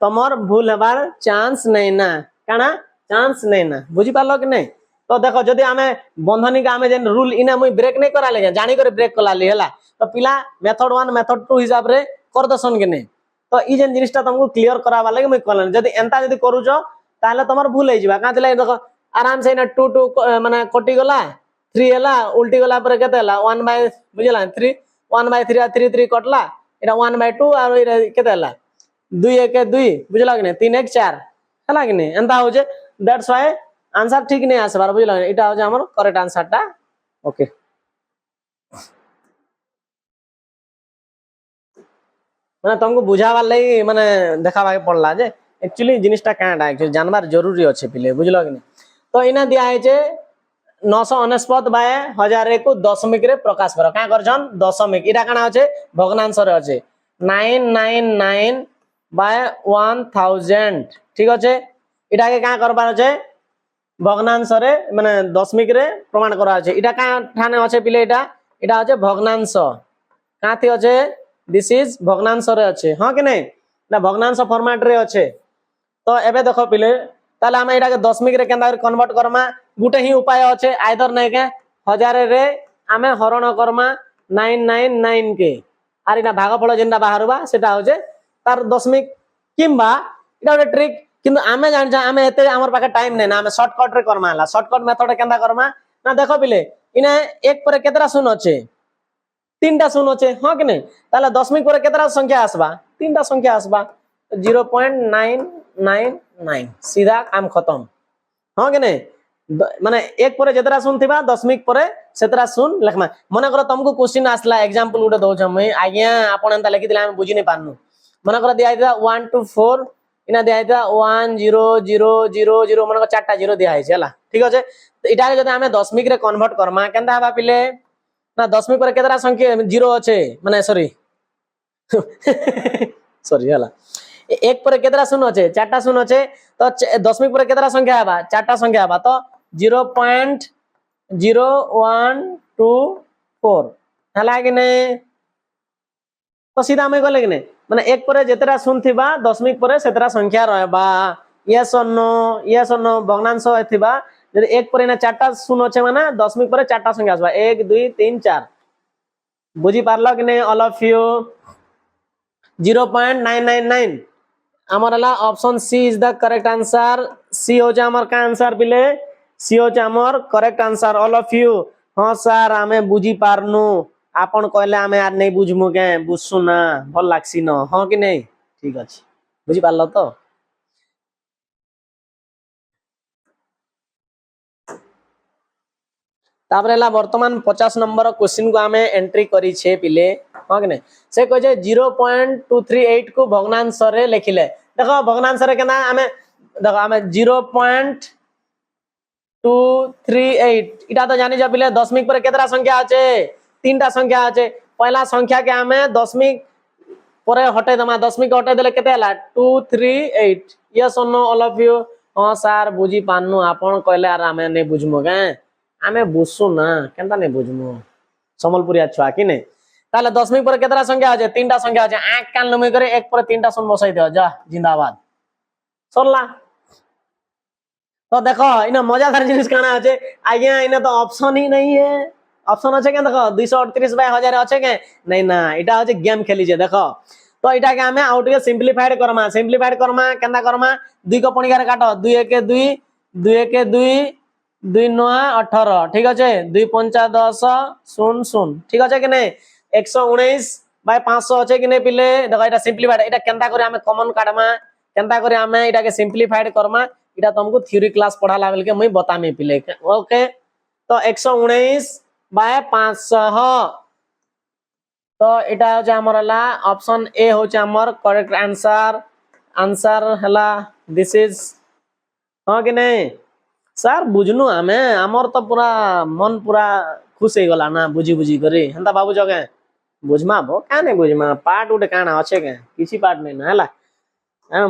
तमर भूल हेबार चांस नहीं ना काना चांस नहीं ना बुझी पारलो कि नहीं। तो देखो जदि आमे बंधनी का आमे जेन रूल इना मुई ब्रेक नहीं करा ले जानी करे ब्रेक कला ली हला तो पिला मेथड 1 मेथड 2 हिसाब रे कर दसन कि नहीं। तो ई जेन जिनिसटा तुमको क्लियर करावा लागे मुई कहलन जदि एंता जदि करूजो ताले तमर भूल हे जिबा कातिला देखो आराम से इना 2 2 माने कटि गला 3 हला उल्टी गला पर केते हला 1 बाय बुझला 3 1/3 3 3 कटला इटा 1/2 और इटा केते हला 2 1 2 बुझला कि नहीं 3 1 4 हला कि नहीं एंता हो जे दैट्स व्हाई आंसर ठीक नहीं आसबार बुझला इटा हो जे हमर करेक्ट आंसर टा ओके। माने तुमको बुझावा लई माने देखावा के पड़ला जे एक्चुअली जिनिसटा कांडा एक्चुअली जानबार जरूरी अछि पिले बुझलो कि नहीं। तो इना दिया है जे 949 बाय 1000 को दशमिक रे प्रकाश कर का करछन दशमिक इटा काना होचे भग्नांश रे होचे 999 बाय 1000 ठीक होचे इटा के का करबार होचे भग्नांश रे माने दशमिक रे प्रमाण करा होचे इटा का ठाने होचे पिले इटा इटा होचे भग्नांश काथि होचे दिस इज भग्नांश रे होचे हां कि नहीं ना भग्नांश फॉर्मेट रे होचे। तो एबे देखो पिले ताले हम एटा के दशमिक रे केंदा कन्वर्ट करमा गुटे ही उपाय अच्छे आइदर नहीं के 1000 रे आमे हरण करमा 999 के आर इना भागफल जेनटा बाहरबा सेटा होजे तार दशमिक किंबा इटा ଗୋଟେ ट्रिक किंतु आमे जान जा आमे एते हमर पाके टाइम नै ना आमे शॉर्टकट रे करमा हला शॉर्टकट मेथड केंदा करमा ना देखो पिले इने एक पर केतरा शून्य अछि तीनटा शून्य अछि हां कि नहीं ताले दशमिक पर केतरा संख्या आसबा तीनटा संख्या आसबा 0.999 सीधा काम खत्म हां कि नहीं माने एक पर जेतरा सुन थिबा दशमिक पर सेतरा सुन लिखमा मने कर तुमको क्वेश्चन आसला एग्जांपल उडे दउ छम आज्ञा आपण एंता लिखि दिला हम बुझि नै पानु मने कर दिया हिता 1 2 4 इना दिया हिता 1 0 0 0 0 मने कर चारटा 0 दिया है हला ठीक अछि। तो इटा जदि हमें दशमिक रे कन्वर्ट करमा केंदा हबा पिले ना दशमिक पर केतरा संख्या 0 अछि माने सॉरी सॉरी हला एक पर केतरा शून्य अछि चारटा शून्य अछि तो दशमिक पर केतरा संख्या हबा चारटा संख्या हबा तो 0.0124 हला कि नहीं। तो सीधा हमें गले कि नहीं माने एक पर जेतरा शून्य थिबा दशमिक पर सेतरा संख्या रहबा यस और नो भग्नांश थिबा यदि एक पर ना चारटा शून्य अछि माने दशमिक पर चारटा संख्या आसबा 1 2 3 4 बुझी पारलो कि नहीं ऑल ऑफ यू 0.999 हमर हला option C is the correct answer C हो जा हमर का आंसर बिले सी हो जा हमर correct answer all of you हां सर हमें बुझी पारनु आपन कहले हमें यार नहीं बुझमु के बुझसु ना भल लागसी न हां कि नहीं ठीक अछि बुझी पारलो तो। तापर हला वर्तमान 50 नंबर क्वेश्चन को हमें एंट्री करी छे पिले हां कि नहीं से कह जे 0.238 को भग्नांश रे लिखिले देखो भग्नांश रे केना हमें देखो हमें 0.238 इटा तो जानि जा पिले दशमिक पर केतरा संख्या आछे तीनटा संख्या आछे पहला संख्या के हमें दशमिक पर हटे दमा दशमिक हटे देले केते हला 238 यस और नो ऑल ऑफ यू हां सर बुझी पानु आपन कहले आर हमें नहीं बुझमु के आमे बुझसु ना केनता नहीं बुझमु समलपुरिया छुआ कि नहीं ताले दशमिक पर केतरा संख्या आछे तीनटा संख्या आछे आंख कान लमई करे एक पर तीनटा शून्य बसाई दियो जा जिंदाबाद सरला तो देखो इना मजादार जिनिस काना আছে आज्ञा इना तो ऑप्शन ही नहीं है ऑप्शन আছে কেন দেখো 238/1000 আছে কে নাই না এটা হচ্ছে গেম খেলি যে দেখো তো এটাকে আমি আউটকে সিম্পলিফাইড করমা কেনটা করমা 2 को পণিকারে কাটো 2 1 2 2 1 2 2 9 18 ঠিক আছে 2 5 10 0 0 ঠিক আছে কি নাই 119/500 আছে কি নাই পিলে দেখো এটা সিম্পলিফাইড এটা কেনটা করে আমি কমন কাটমা কেনটা করে আমি এটাকে সিম্পলিফাইড করমা এটা तुमको থিওরি ক্লাস পড়ালা বেলকে মই বতামি পিলে ওকে তো 119/500 তো এটা হচ্ছে আমার হলা অপশন এ হচ্ছে আমার करेक्ट आंसर हला दिस इज हां कि नहीं सर बुझनु हमें हमर तो पूरा मन पूरा खुश हो गला ना बुझी बुझी करी हंता बाबू जगे बुझमा भो का नहीं बुझमा पार्ट उठे काना अच्छे के किसी पार्ट नहीं ना हला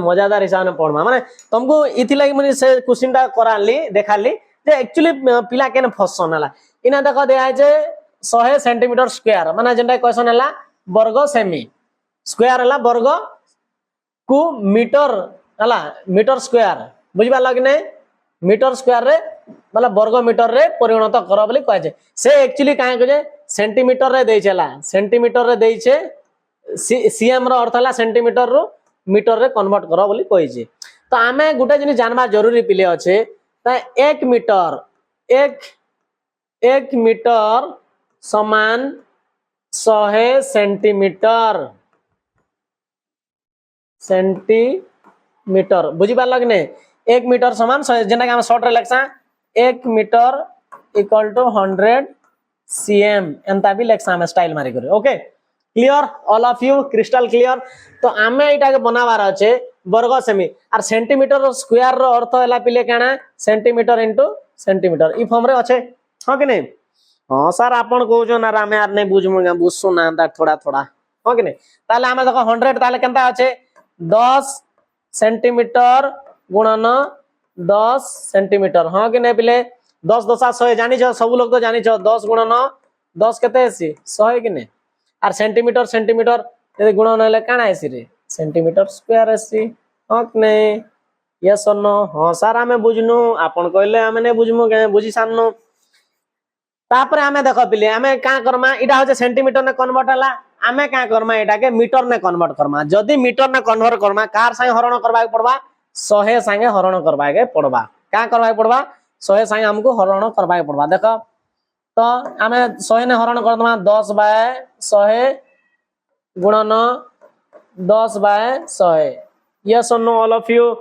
मजादार हिसाब से पढ़मा माने तुमको इथि लागि मने से क्वेश्चन टा कराली देखाली जे एक्चुअली पिला केन फसन हला इना देखो दे आइ जे 100 सेंटीमीटर स्क्वायर माने जेंटा क्वेश्चन हला वर्ग सेमी स्क्वायर हला वर्ग को मीटर हला मीटर स्क्वायर बुझबा लग नै मीटर स्क्वायर रे मतलब वर्ग मीटर रे परिणत कर बोली कहै छै से एक्चुअली काहे कहे सेंटीमीटर रे देइ छला सेंटीमीटर रे देइ छै सीएम रो अर्थ हला सेंटीमीटर रो मीटर रे कन्वर्ट करो बोली कहै छै तो आमे गुटे जिनि जानबा जरूरी पिले अछि त 1 मीटर समान 100 सेंटीमीटर बुझी पार लगने 1 मीटर समान जेना कि हम शॉर्ट रे लेखसा 1 मीटर इक्वल टू 100 cm एंता भी लेखसा हम स्टाइल मारी करे okay clear all of you crystal clear तो आमे एटा के बनावार अछि वर्ग सेमी और सेंटीमीटर स्क्वायर रो अर्थ हला पिले काना सेंटीमीटर इनटू सेंटीमीटर ई फॉर्म रे अछि हां कि नहीं हां सर आपण कहू जो ना आमे यार नहीं बुझमुगा बुझसु ना थोड़ा थोड़ा हां कि नहीं ताले आमे देखो 100 ताले केनता अछि 10 सेंटीमीटर गुणन 10 सेंटीमीटर हां कि नहीं पिले 10 10 100 जानि छ सब लोग तो जानि छ 10 गुणन 10 केते आसी 100 कि नहीं और सेंटीमीटर यदि गुणन हेले काना आसी रे सेंटीमीटर स्क्वायर आसी हां कि नहीं यस और नो हां सर आमे बुझनु आपण कहले आमे नै बुझमु के बुझी साननु तापर आमे देखो पिले आमे का करमा इडा हो सेंटीमीटर ने कन्वर्ट हला आमे का करमा एटा के मीटर ने कन्वर्ट करमा जदी मीटर ने कन्वर्ट करमा कार संगे हरण करबा के पड़बा 100 संगे हरण करबा के पड़बा का करबा के पड़बा 100 संगे हमको हरण करबा के पड़बा देखो तो आमे 100 ने हरण कर दमा 10/100 गुणन 10/100 यस और नो ऑल ऑफ यू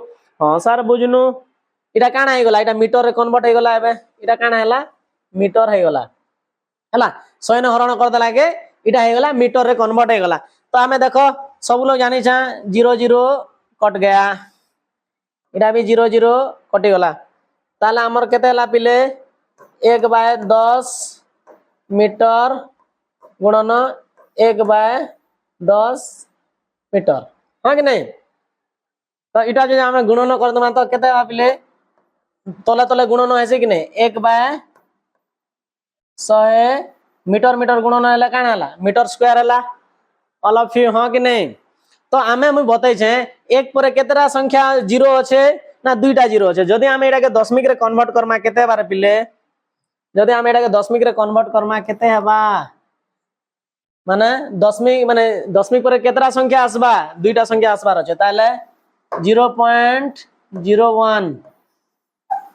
हां सर बुझनु इटा काना हे गला इटा मीटर रे कन्वर्ट हे गला एबे इटा काना हैला मीटर है गला हैला 100 ने हरण कर दला के इटा है गला मीटर रे कन्वर्ट है गला तो हमें देखो सब लोग जानि छ 0 0 कट गया इटा भी 0 0 कटि गला ताला हमर केते हला पिले 1/10 मीटर गुणन 1/10 मीटर हां कि नहीं तो इटा जे हम गुणन कर दमा तो केते हला पिले तले तले गुणन हैसे कि नहीं 1/100 मीटर मीटर गुणन हला काना हला मीटर स्क्वायर हला ऑल ऑफ यू हां कि नहीं तो आमे मुई बतै छै एक परे केतरा संख्या 0 अछि ना दुईटा 0 अछि जदी आमे एटा के दशमिक रे कन्वर्ट करमा केते बार पिले जदी आमे एटा के दशमिक रे कन्वर्ट करमा केते हबा माने दशमिक परे केतरा संख्या आसबा दुईटा संख्या आसबार अछि ताले 0.01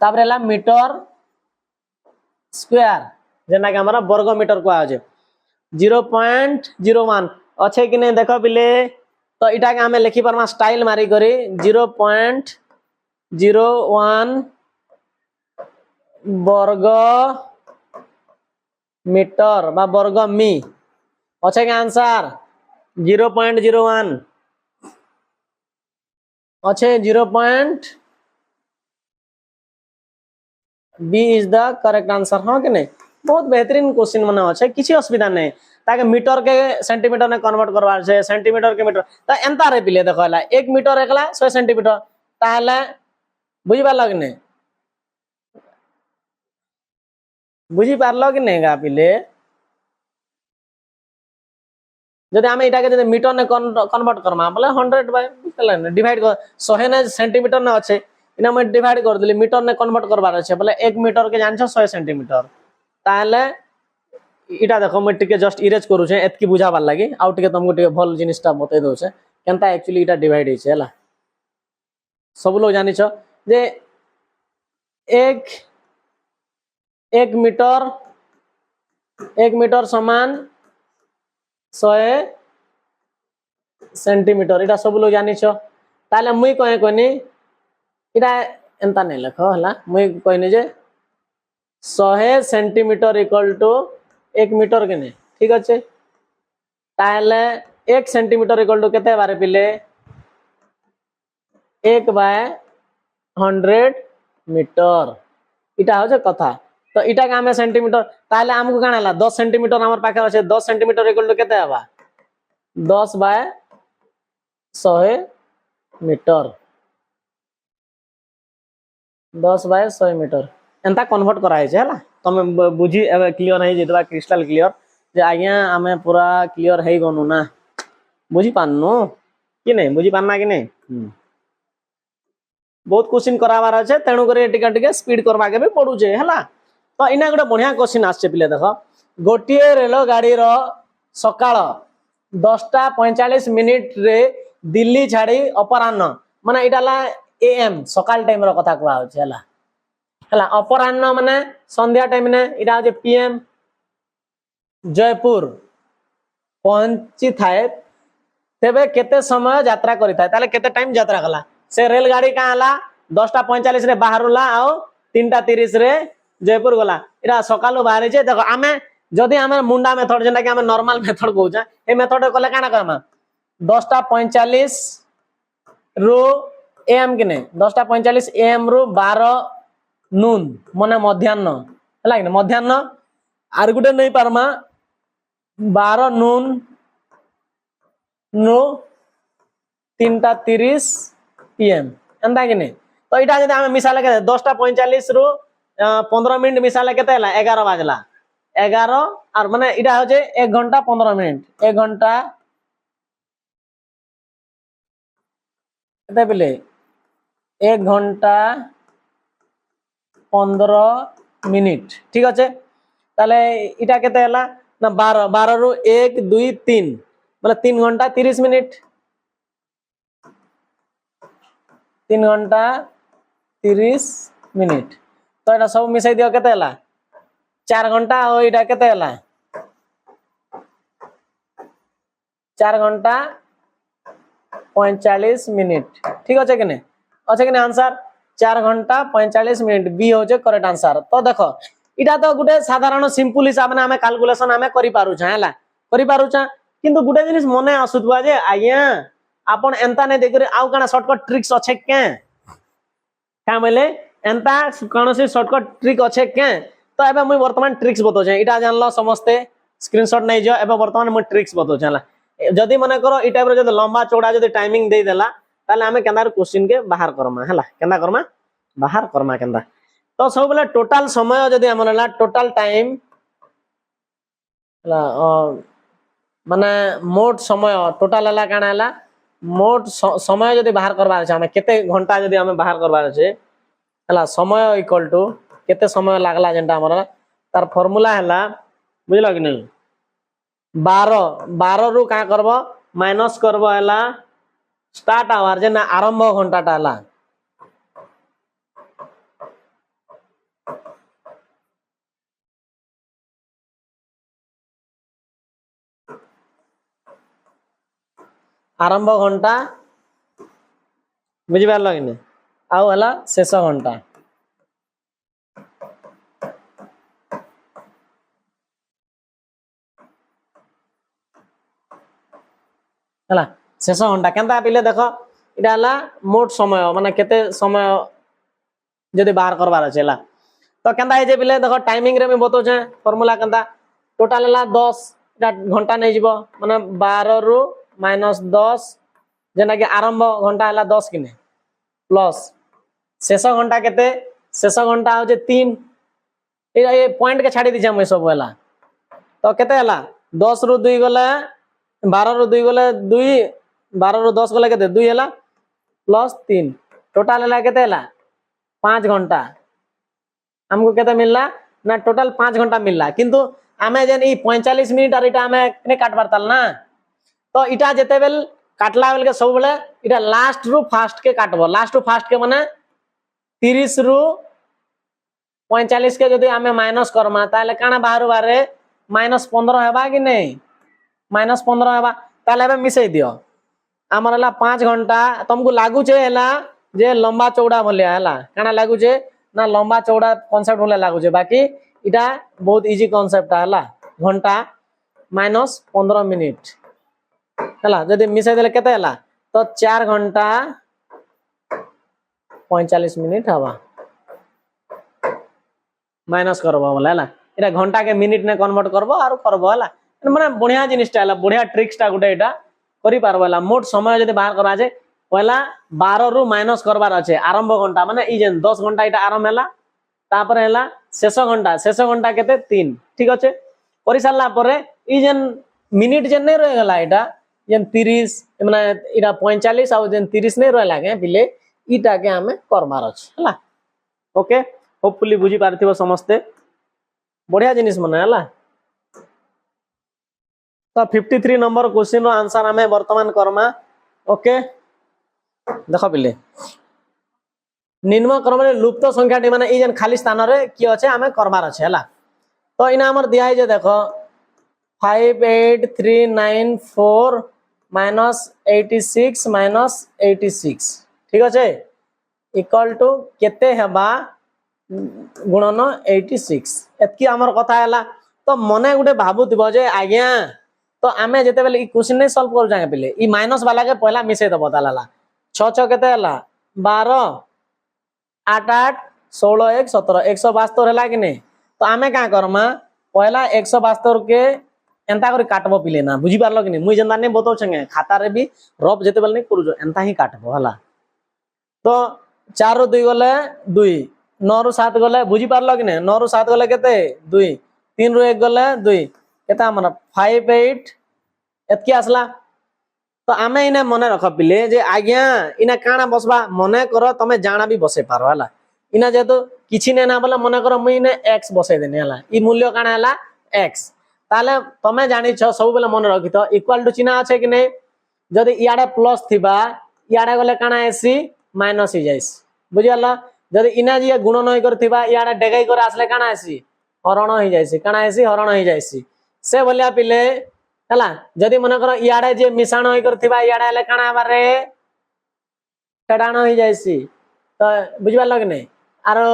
तापर हला मीटर स्क्वायर जेना कि हमारा वर्ग मीटर को आजे 0.01 अच्छे कि नहीं देखो पिले तो इटा के हमें लिखि परमा स्टाइल मारी करी 0.01 वर्ग मीटर बा वर्ग मी अच्छे के आंसर 0.01 अच्छे 0. B is the correct answer हां कि नहीं बहुत बेहतरीन क्वेश्चन मने अछि किछि असुविधा नहीं ताके मीटर के सेंटीमीटर ने कन्वर्ट करबार छै सेंटीमीटर के मीटर त एंता रे पिले देखला 1 मीटर एकला 100 सेंटीमीटर ताले बुझबा लगने बुझी पारलो कि नहीं गा पिले जदि हम इटा के जदि मीटर ने कन्वर्ट करमा बोले 100 बाय डिवाइड कर 100 ने सेंटीमीटर ने अछि इना मैं डिवाइड कर देली मीटर ने कन्वर्ट करबार अछि बोले 1 मीटर के जानछो 100 सेंटीमीटर ताले इटा देखो मैं टिके जस्ट इरेज करू छे एतकी बुझाबार लागि आउ टिके तुमको टिके भल जिनिसटा बतै दउ छे केनता एक्चुअली इटा डिवाइड होइछे हला सब लोग जानि छ जे एक मीटर समान 100 सेंटीमीटर इटा सब लोग जानि छ ताले मुई कहे कोनी इटा एंता नै लेखो हला मुई कहनी जे 100 सेंटीमीटर इक्वल टू 1 मीटर के नहीं ठीक अच्छे ताले 1 सेंटीमीटर इक्वल टू केते बारे पिले 1/100 मीटर इटा हो कथा तो इटा का हमें सेंटीमीटर ताले हमको काना ला 10 सेंटीमीटर हमर पाखे अछि 10 सेंटीमीटर इक्वल टू केते हवा 10/100 मीटर 10/100 मीटर एंता कन्वर्ट कराय छै हला तमे बुझी एबे क्लियर है जेतबा क्रिस्टल क्लियर जे आज्ञा हमें पूरा क्लियर है गनु ना बुझी पाननु कि नहीं बुझी पाना कि नहीं बहुत क्वेश्चन कराबार আছে तेणु करे टिका टिके स्पीड करबा के भी पडु छै हला तो इना गोटे बढ़िया क्वेश्चन आछे पिले देखो गोटिए रेल गाड़ी रो सकाळ 10:45 रे दिल्ली छाड़ी अपराह्न माने इटाला एएम सकाळ टाइम रो कथा कहवा होछ हला हला अपराह्न माने संध्या टाइम ने इटा जे पीएम जयपुर पहुंची थाए तेबे केते समय यात्रा करि थाए ताले केते टाइम यात्रा कला से रेलगाड़ी का हला 10:45 रे बाहरुला आ 3:30 रे जयपुर गला इटा सकाळो बाहर जे देखो आमे जदी आमे मुंडा मेथड जेना कि आमे नॉर्मल मेथड कहू ए मेथड कले काना करमा 10:45 रु एएम कि नहीं 10:45 एएम रु 12 नून माने मध्याह्न हला कि मध्याह्न आर गुटे नहीं पारमा 12 नून नो 3:30 पीएम एंदा कि नहीं तो इटा जदि हम मिसाले के 10:45 रु 15 मिनट मिसाले केते हला 11 बाजला 11 और माने इटा हो जे 1 घंटा 15 मिनट 1 घंटा केते बिले 1 घंटा 15 मिनिट ठीक अच्छे ताले इटा केते हला ना 12 रु 1 2 3 मतलब 3 घंटा 30 मिनिट 3 घंटा 30 मिनिट तो एटा सब मिसाई दियो केते हला 4 घंटा और इटा केते हला 4 घंटा 45 मिनिट ठीक अच्छे कि नहीं अच्छे कि नहीं आंसर 4 घंटा 45 मिनिट बी हो जे करेक्ट आंसर तो देखो इटा तो गुटे साधारण सिंपल हिसाब ने हमें कैलकुलेशन हमें करि पारु छ हला करि पारु छ किंतु गुटे जिनिस मने आसुतबा जे आज्ञा आपण एंता ने देखरे आउ काना शॉर्टकट ट्रिक्स अच्छे के का माने एंता कोनोसी शॉर्टकट ट्रिक अच्छे के तो एबे मुई वर्तमान ट्रिक्स बतो छै इटा जानलो समस्ते स्क्रीनशॉट नै जो एबे वर्तमान मुई ट्रिक्स बतो छला जदी मने करो ई टाइप रो जदी लंबा चौड़ा जदी टाइमिंग दे देला ताले हमें केंदार क्वेश्चन के बाहर करमा हला केंदा करमा बाहर करमा केंदा तो सब बेला टोटल समय जदी हमरला टोटल टाइम हला माने मोट समय टोटल हला काना हला मोट समय जदी बाहर करबार छै हमें केते घंटा जदी हमें बाहर करबार छै हला समय इक्वल टू केते समय लागला जेंटा हमरा तार फार्मूला हला बुझलो कि नहीं 12 रु का करबो माइनस करबो हला स्टार्ट आवर जे ना आरंभ घंटाटा हला आरंभ घंटा बुझि पारलो कि नहीं आउ हला शेष घंटा हला शेष घंटा केनता पिले देखो इटा हला मोट समय माने केते समय जदी बाहर करबार छला तो केनता हे जे पिले देखो टाइमिंग रे में बतो छै फार्मूला केनता टोटल हला 10 इटा घंटा नै जिवो माने 12 रु -10 जेना कि आरंभ घंटा हला 10 किने प्लस शेष घंटा केते शेष घंटा हो जे 3 ए पॉइंट के छाडी दिछा मैं सब हला तो केते हला 10 रु 2 गले 12 रु 2 गले 2 12 रु 10 गले केते 2 हला प्लस 3 टोटल हला केते हला 5 घंटा हमको केते मिलला ना टोटल 5 घंटा मिलला किंतु आमे जेन ई 45 मिनिट और इटा आमे ने काटबार ताल ना तो इटा जेते बेल काटला बेल के सब बेले इटा लास्ट रु फास्ट के काटबो लास्ट रु फास्ट के माने 30 रु 45 के जदी आमे माइनस करमा ताले काना बाहर बारे -15 हेबा कि नहीं -15 हेबा ताले बे मिसई दियो हमर हला 5 घंटा तुमको लागू छे हला जे लंबा चौड़ा भलिया हला काना लागू छे ना लंबा चौड़ा कांसेप्ट भले लागू छे बाकी इटा बहुत इजी कांसेप्ट हला घंटा -15 मिनिट हला जदी मिसई देले केते हला तो 4 घंटा 45 मिनिट हवा माइनस करबो बोले हला इटा घंटा के मिनिट ने कन्वर्ट करबो और करबो हला माने बढ़िया जिनिसटा हला बढ़िया ट्रिक्सटा गुटे एटा करि पारबो हला मोट समय जदी बाहर करा जे पहला 12 रु माइनस करबार अछि आरंभ घंटा माने ई जेन 10 घंटा इटा आरंभ हला तापर हला शेष घंटा केते 3 ठीक अछि करि सारला परे ई जेन मिनिट जेन नै रह गला इटा जेन 30 माने इटा 45 और जेन 30 नै रहला के बिले इटा के हमें करबार अछि हला ओके होपफुली बुझी पारथिबो समस्ते बढ़िया जिनिस मने हला तो 53 नंबर क्वेश्चन रो आंसर हमें वर्तमान करमा ओके देखो बिले निम्न क्रम रे लुप्त संख्या टी माने ई जेन खाली स्थान रे की अछि हमें करबार अछि हला तो इना हमर दिया है जे देखो 58394 -86 -86 ठीक अछि इक्वल टू केते हेबा गुणन 86 एतकी हमर कथा हला तो मने गुटे भाबुतिबो जे आज्ञा तो आमे जेते बेले ई क्वेश्चन नै सॉल्व कर जागे पहिले ई माइनस वाला के पहला मिसे दबो ताला 6 6 केते हला 12 8 8 16 1 17 172 हला कि नहीं तो आमे का करमा पहला 172 के एंता करी काटबो पिले ना बुझी पारलो कि नहीं मुई जंदा नै बतो छंगे खाता रे भी रफ जेते बेले नै करू जो एंता ही काटबो हला तो 4 रु 2 गले 2 9 रु 7 गले बुझी पारलो कि नहीं 9 रु 7 गले केते 2 3 रु 1 गले 2 केता हमर 5 8 एतकी आसला तो आमे इने मने रख पिले जे आज्ञा इना काना बसबा मने करो तमे जाना भी बसे पारो हला इना जेतो किछि ने ना बोले मने करो मुई ने x बसे देने हला ई मूल्य काना हला x ताले तमे जानि छ सब बेले मने रखि तो इक्वल टू चिन्ह আছে कि नहीं जदी इयाडे प्लस थिबा इयाडे गले काना एसी माइनस ही जाइस बुझियला जदी इना जे गुणन होई करथिबा इयाडे डेगाई कर आसले काना एसी हरण ही जाइसी काना एसी हरण ही जाइसी से बोलिया पिले हला जदी मने करो इयाडे जे मिश्रण होई करथिबा इयाडे हले काना बारे टडाण ही जाइसी तो बुझबा लग नै आरो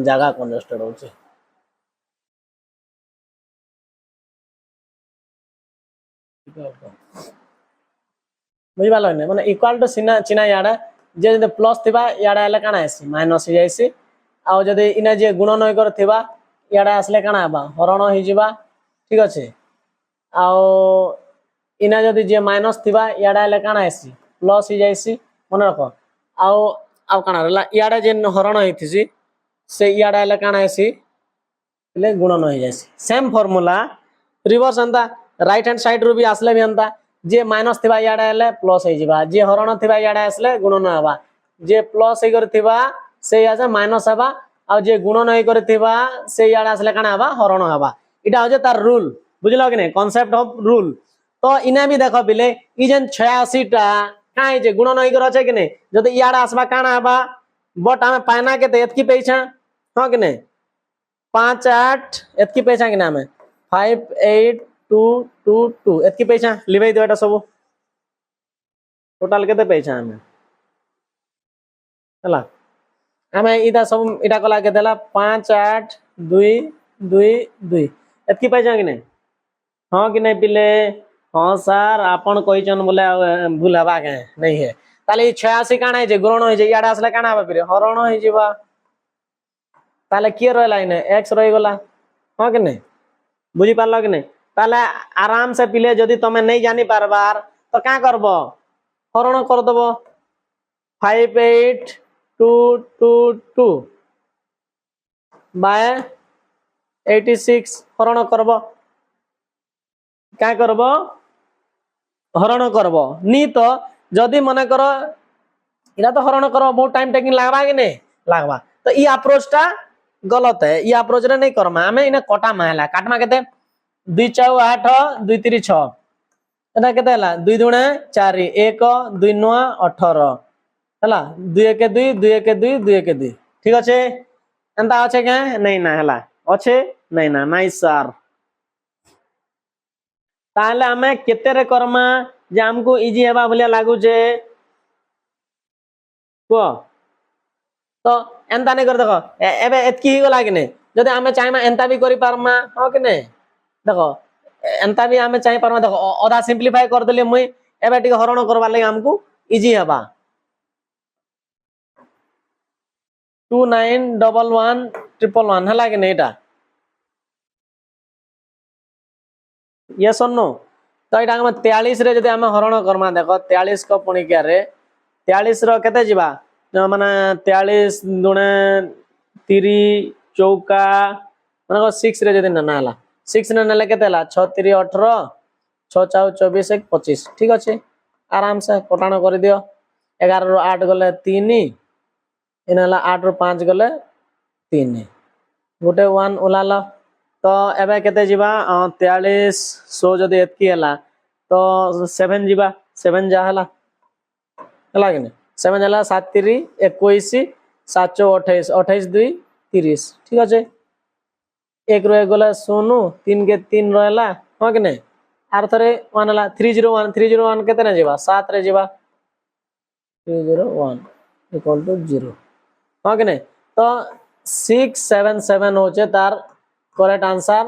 जगह कंजेस्टेड होचे बुझबा लग नै माने इक्वल टू चिन्ह इयाडे जे जदि प्लस थिबा इयाडे हले काना आसी माइनस ही जाइसी आ जदि इना जे गुणन होई करथिबा इयाडे आसले काना हबा हरण ही जिबा ठीक अछि आ इना जदि जे माइनस थिबा इयाडे हले काना आसी प्लस ही जाइसी मन रखो आ काना रहला इयाडे जे हरण होइथिसी से इयाडे हले काना आसी ले गुणन हो जाइसी सेम फार्मूला रिवर्स अंता राइट हैंड साइड रो भी आसले भी अंता जे माइनस थिबा इयाडे हले प्लस हो जिबा जे हरण थिबा इयाडे आसले गुणन हबा जे प्लस हे करथिबा से आसे माइनस हबा आ जे गुणन हे करथिबा से इयाडे आसले काना हबा हरण हबा इटा हो जे तार रूल बुझलो कि नहीं कांसेप्ट ऑफ रूल तो इना भी देखो बिले ई जेन 86 टा काई जे गुणन हे कर আছে कि नहीं जदी इयाडे आसबा काना हबा बट हमें पाना के ते एतकी पैसा हां कि नहीं 5 8 एतकी पैसा कि नाम है 5 8 2 2 2 एतकी पैसा लिबाई दो एटा सब टोटल केते पैसा हमें हला हमें इदा सब इटा कला के देला 5 8 2 2 2 एतकी पैसा कि नहीं हां कि नहीं पिले हां सर आपन कहिचन बोले भूलबा के नहीं है ताले 86 काना है जे गुणन होई जे याडा असले काना हबा फिर हरण होई जिबा ताले के रहला इने x रही गला हां कि नहीं बुझी पारलो कि नहीं ताले आराम से पिले जदी तमे नहीं जानि पारबार तो का करबो हरण कर देबो 5 8 2 2 2 बाय 86 हरण करबो का करबो हरण करब नी तो जदि मन कर इरा तो हरण कर बहुत टाइम टेकिंग लागबा कि नहीं लागबा तो ई अप्रोच टा गलत है ई अप्रोच रे नहीं करमा हमें इने कटा माहला काटमा केते 2 4 8 2 3 6 एटा केते हला 2 दुणे 4 1 2 9 18 हला 2 1 2 2 1 2 2 1 2 ठीक अच्छे एंता अच्छे के नहीं ना हला अच्छे नहीं ना नाइस सर ताले हमें केते रे करमा जे हमको इजी हेबा बोलिया लागू जे को तो एंता नहीं कर देखो एबे एतकी ही गला कि नहीं जदि हमें चाहेमा एंता भी करि पारमा हो कि नहीं देखो एंता भी हमें चाहि पारमा देखो आधा सिंपलीफाई कर देले मुई एबे टिके हरण करबा लागि हमको इजी हेबा 291111 हला कि नहीं एटा यस और नो तो एटा हम 43 रे जदि हमें हरण करमा देखो 43 को पुणी क्या रे 43 रो केते जिबा माने 43 दुणे 3 चौका माने 6 रे जदि ना हला 6 ने नले केते हला 6 3 18 6 4 24 1 25 ठीक अछि आराम से कटाण कर दियो 11 रो 8 गले 3 इनला 8 रो 5 गले 3 गोटे 1 उलाला तो एबे केते जिबा 43 100 जदि एतकी हला तो 7 जिबा 7 जा हला हला कि 7 हला 7 3 21 7 28 28 2 30 ठीक अछि एक रो एक गला 0 3 के 3 रहला हो कि नहीं आर थरे 1 हला 301 केते ना जिबा 7 रे जिबा 301 इक्वल टू 0 हो कि नहीं तो 677 होचे तार करेक्ट आंसर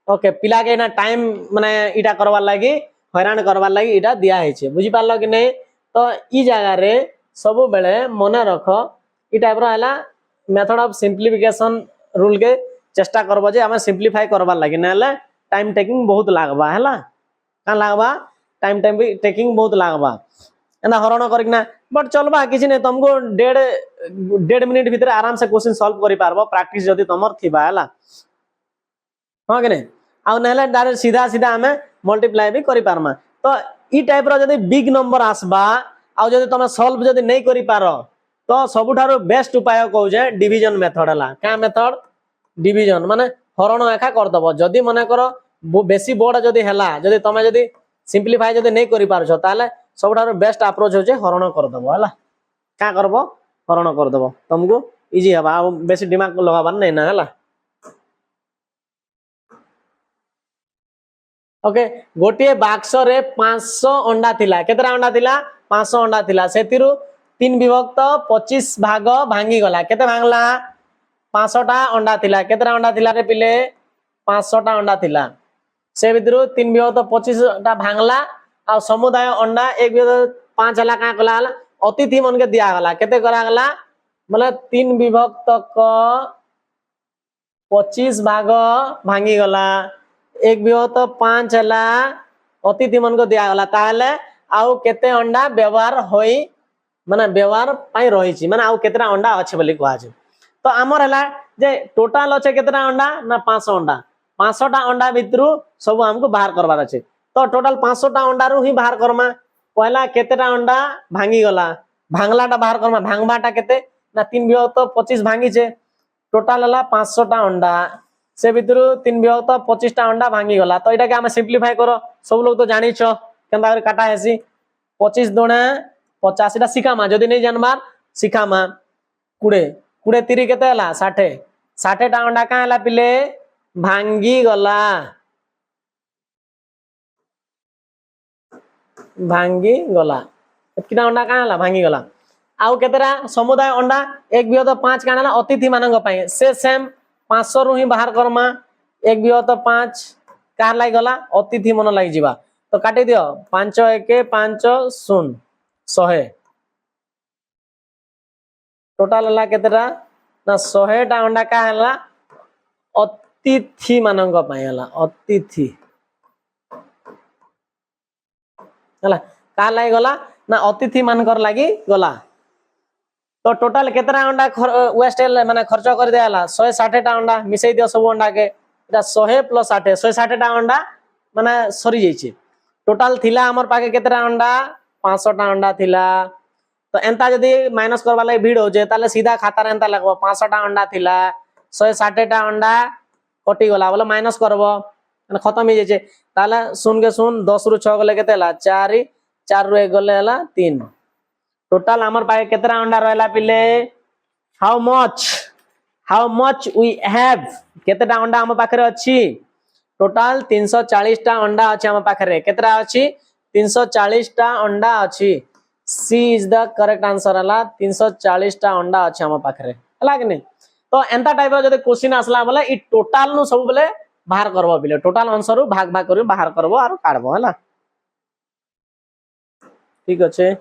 ओके पिला के ना टाइम माने इटा करबा लागि हैरान करबा लागि इटा दिया हेचे बुझी पारलो कि नहीं तो ई जगह रे सब बेले मने रखो ई टाइप रो हला मेथड ऑफ सिंपलीफिकेशन रूल के चेष्टा करबो जे हमें सिंपलीफाई करबा लागि नले टाइम टेकिंग बहुत लागबा हला का लागबा टाइम टेकिंग बहुत लागबा एना हरण करिकना बट चलबा किछि नै तुमको 1.5 मिनट भीतर आराम से क्वेश्चन सॉल्व करि पारबो प्रैक्टिस जदी तमर थिबा हला हां कि नै आ नले डायरेक्ट सीधा सीधा हमें मल्टीप्लाई भी करि पारमा तो ई टाइप रो जदी बिग नंबर आसबा आ जदी तमे सॉल्व जदी नै करि पारो तो सबुठारो बेस्ट उपाय कहू जे डिवीजन मेथड हला का मेथड डिवीजन माने हरण एका कर दबो जदी मने करो बेसी बोर्ड जदी हला जदी तमे जदी सिंपलीफाई जदी नै करि पारछो ताले सबुठारो बेस्ट अप्रोच हो जे हरण कर दबो हला का करबो हरण कर दबो तुमको इजी हबा बेसी दिमाग लगाबार नै ना हला ओके गोटे बाक्स रे 500 अंडा थिला केतरा अंडा थिला 500 अंडा थिला सेतिरु 3 विभक्त 25 भाग भांगी गला केते भांगला 500 टा अंडा थिला केतरा अंडा थिला रे पिले 500 टा अंडा थिला से भितरु 3 विभक्त 25 टा भांगला आ समुदाय अंडा 1 विभक्त 5 हला का कला अतिथि मन के दिया गला केते करा गला मतलब 3 विभक्त क 25 भाग भांगी गला 1 विभक्त 5 हला अतिथि मन को दिया गला ताले आउ केते अंडा व्यवहार होई माने व्यवहार पाई रही छी माने आउ केतरा अंडा अछि बोली कहआ छै तो हमर हला जे टोटल अछि केतरा अंडा ना 500 अंडा 500 टा अंडा भितरु सब हमको बाहर करबार अछि तो टोटल 500 टा अंडा रु ही बाहर करमा पहला केतेटा अंडा भांगी गला भांगलाटा बाहर करमा भांगबाटा केते ना 3 विभक्त 25 भांगी छे टोटल हला 500 टा अंडा से भितरु 3 विभक्त 25 टा अंडा भांगी गला तो एटा के हम सिंपलीफाई करो सब लोग तो जानि छ केनता कर काटा हेसी 25 दुणे 50 टा सिखामा जदी नै जानबार सिखामा कुडे कुडे 3 केते हला 60 60 टा अंडा का हला पिले भांगी गला भांगी गला किना अंडा का हला भांगी गला आउ केतेरा समुदाय अंडा 1 विभक्त 5 कानाला अतिथि मानंग पई से सेम 500 रु ही बाहर करमा 1 विभक्त 5 कार लाई गला अतिथि मन लाई जिबा तो काटी दियो 5 1 5 0 100 टोटल हला केतेरा ना 100 टा अंडा का हला अतिथि मानंग पई हला अतिथि हला का लाई गला ना अतिथि मानकर लागि गला तो टोटल केतरा अंडा वेस्ट माने खर्च कर देला 160 टा अंडा मिसै दियो सब अंडा के एटा 100 + 60 160 टा अंडा माने सरी जाई छै टोटाल थिला हमर पाके केतरा अंडा 500 टा अंडा थिला तो एंता जदी माइनस करबा लागि भीड़ हो जे ताले सीधा खाता रे एंता लगबो 500 टा अंडा थिला 160 टा अंडा कटि गला बोले माइनस करबो माने खत्म हो जे ताले सुन के सुन 10 रु 6 गले केतेला 4 4 रु 1 गले हला 3 टोटाल हमर पाके केतरा अंडा रहला पिले हाउ मच वी हैव केतेटा अंडा हम पाखरे अछि टोटाल 340 टा अंडा अछि हम पाखरे केतरा अछि 340 टा अंडा अछि सी इज द करेक्ट आंसर हला 340 टा अंडा अछि हम पाखरे हला कि नै तो एंता टाइप रो जदि क्वेश्चन आसला बोले इ टोटाल नु सब बोले बाहर करबो बिले टोटाल आंसर रू भाग भाग करि बाहर करबो आरो काढबो हला ठीक अछि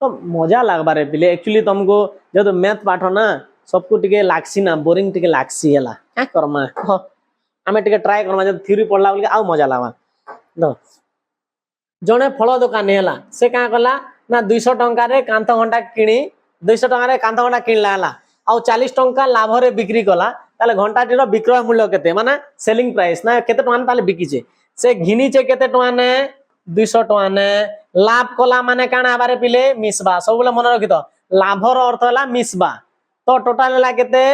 तो मजा लागबा रे पिले एक्चुअली तुमको जब मैथ पाठ ना सबको टिके लागसी ना बोरिंग टिके लागसी हला क्या करमा आमे टिके ट्राई करमा जब थ्योरी पढला बोल के आ मजा लावा दो जने फल दुकान हला से का कला ना 200 टंका रे कांथ घंटा किनी 200 टंका रे कांथ घंटा किनला हला आ 40 टंका लाभ रे बिक्री कला ताले घंटाटी रो विक्रय मूल्य केते माने सेलिंग प्राइस ना केते टंका ताले बिकी छे से घिनी छे केते टंका ने 200 टंका ने लाभ कला माने काना बारे पिले मिसबा सब बोले मन रखि तो लाभ रो अर्थ हला मिसबा तो टोटल हला केते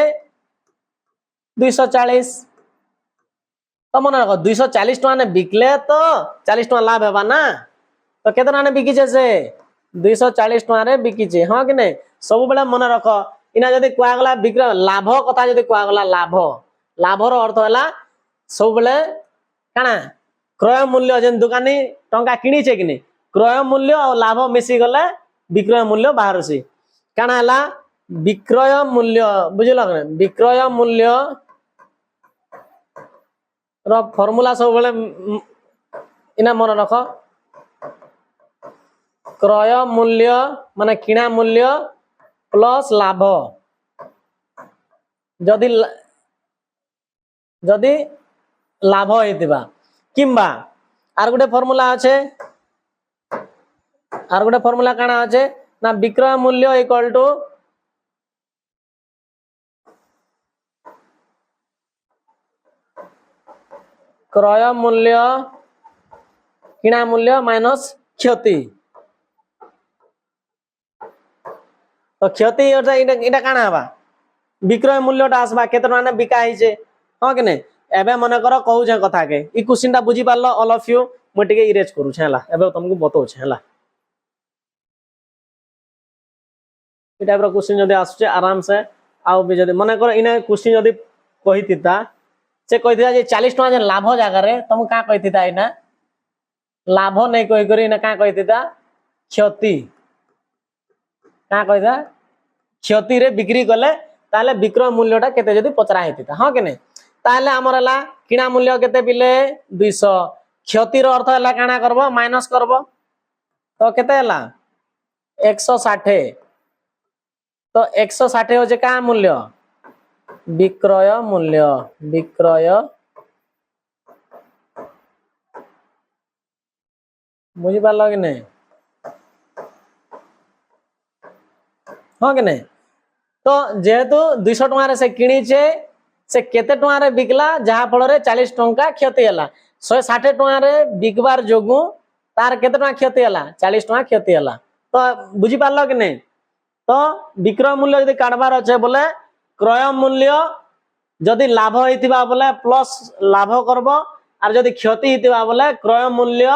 240 तो मन रख 240 टका ने बिकले तो 40 टका लाभ हेबा ना तो केते टका ने बिकी छे से 240 टका रे बिकी छे हां कि नै सब बेला मन रख इना जदी कुआ गला विक्रय लाभ कथा जदी कुआ गला लाभ रो अर्थ हला सब बेले काना क्रय मूल्य जेन दुकानी टंका किनी छे कि नै क्रय मूल्य और लाभ मिसी गले विक्रय मूल्य बाहर से काना हला विक्रय मूल्य बुझिला विक्रय मूल्य रो फार्मूला सब बेले इना मन रख क्रय मूल्य माने किना मूल्य प्लस लाभ जदी जदी लाभ हेतिबा किंबा आर गुटे फार्मूला আছে आर गुटे फार्मूला काना আছে ना विक्रय मूल्य इक्वल टू क्रय मूल्य किना मूल्य माइनस क्षति तो क्षति इटा काना हबा विक्रय मूल्यटा आसबा केते टका ने बिका हिचे हां कि नै एबे मने करो कहू जे कथा के ई क्वेश्चनटा बुझी पारलो ऑल ऑफ यू म टिके इरेज करू छला एबे तुमको बतो छला ई टाइप रो क्वेश्चन जदी आसुचे आराम से आउ भी जदी मने करो इने क्वेश्चन जदी कहितिता से कहितिता जे 40 टका जे लाभ जागा रे तुम का कहितिता इना लाभ नै कहि करी इना का कहितिता क्षति का कहिता क्षति रे बिक्री कले ताले विक्रय मूल्यटा केते जदी पचरा हेतिता हां कि नै ताले हमर हला किना मूल्य केते बिले 200 क्षति रो अर्थ हला काना करबो माइनस करबो तो केते हला 160 तो 160 हो जे का मूल्य विक्रय बुझी पारलो कि नै हां कि नै तो जेहेतु 200 टका रे से किनी छे से केते टका रे बिकला जहा फल रे 40 टका क्षति हला 160 टका रे बिकबार जोगु तार केते टका क्षति हला 40 टका क्षति हला तो बुझी पारलो कि नै तो विक्रय मूल्य जदी काढबार अछि बोले क्रय मूल्य जदी लाभ हेतिबा बोले प्लस लाभ करबो आर जदी क्षति हेतिबा बोले क्रय मूल्य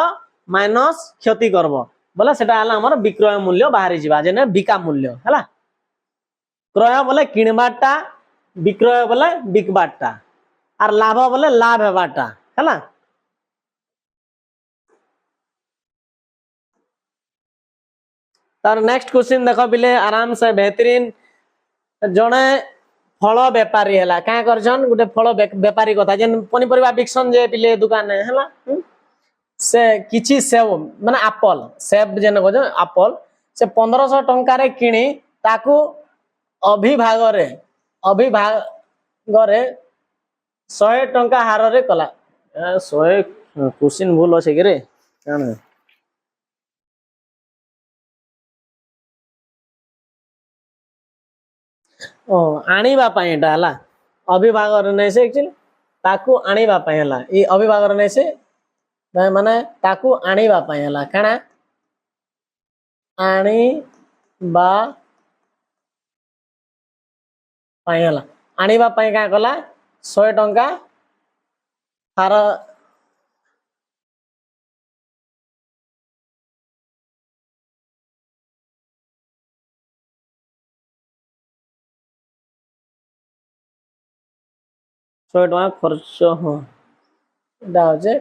माइनस क्षति करबो बोले सेटा हला हमर विक्रय मूल्य बाहरी जिबा जेने बिका मूल्य हला क्रय बोले किनबाटा विक्रय बोले बिकबाटा आर लाभ बोले लाभ हेबाटा हला तार नेक्स्ट क्वेश्चन देखो बिले आराम से बेहतरीन जने फल व्यापारी हला का करछन गुटे फल व्यापारी कथा जेन पनी परिबा बिकसन जे बिले दुकान हला से किछि सेव माने एप्पल सेब जेन को एप्पल से 1500 टंका रे किनी ताकू अभिभाग रे 100 टंका हार रे कला 100 क्वेश्चन भूल अछि के रे कान ओ आनीबा पाए एटा हला अभिभाग रे नै से एक्चुअली ताकू आनीबा पाए हला ई अभिभाग रे नै से माने ताकू आनिबा पई हला काना आनिबा पई हला आनिबा पई का कला 100 टंका तार 100 टंका खर्च हो एटा होचे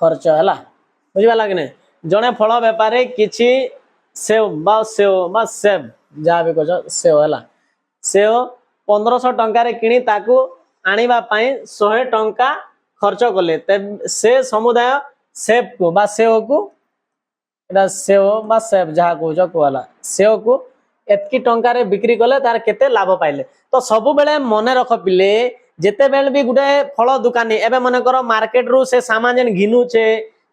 खर्च हला बुझिबा लागने जने फल व्यापारी किछि सेव जहाँ भी कह सेव हला सेव 1500 टंका रे किनी ताकू आनिबा पई 100 टंका खर्च कले से समुदाय सेव को बा सेव को एटा सेव बा सेव जहाँ कह कहला सेव को एतकी टंका रे बिक्री कले तार केते लाभ पाइले तो सब बेले मने रख पिले जेते बेल भी गुटे फल दुकानी एबे मने करो मार्केट रु से सामान जेन घिनु छे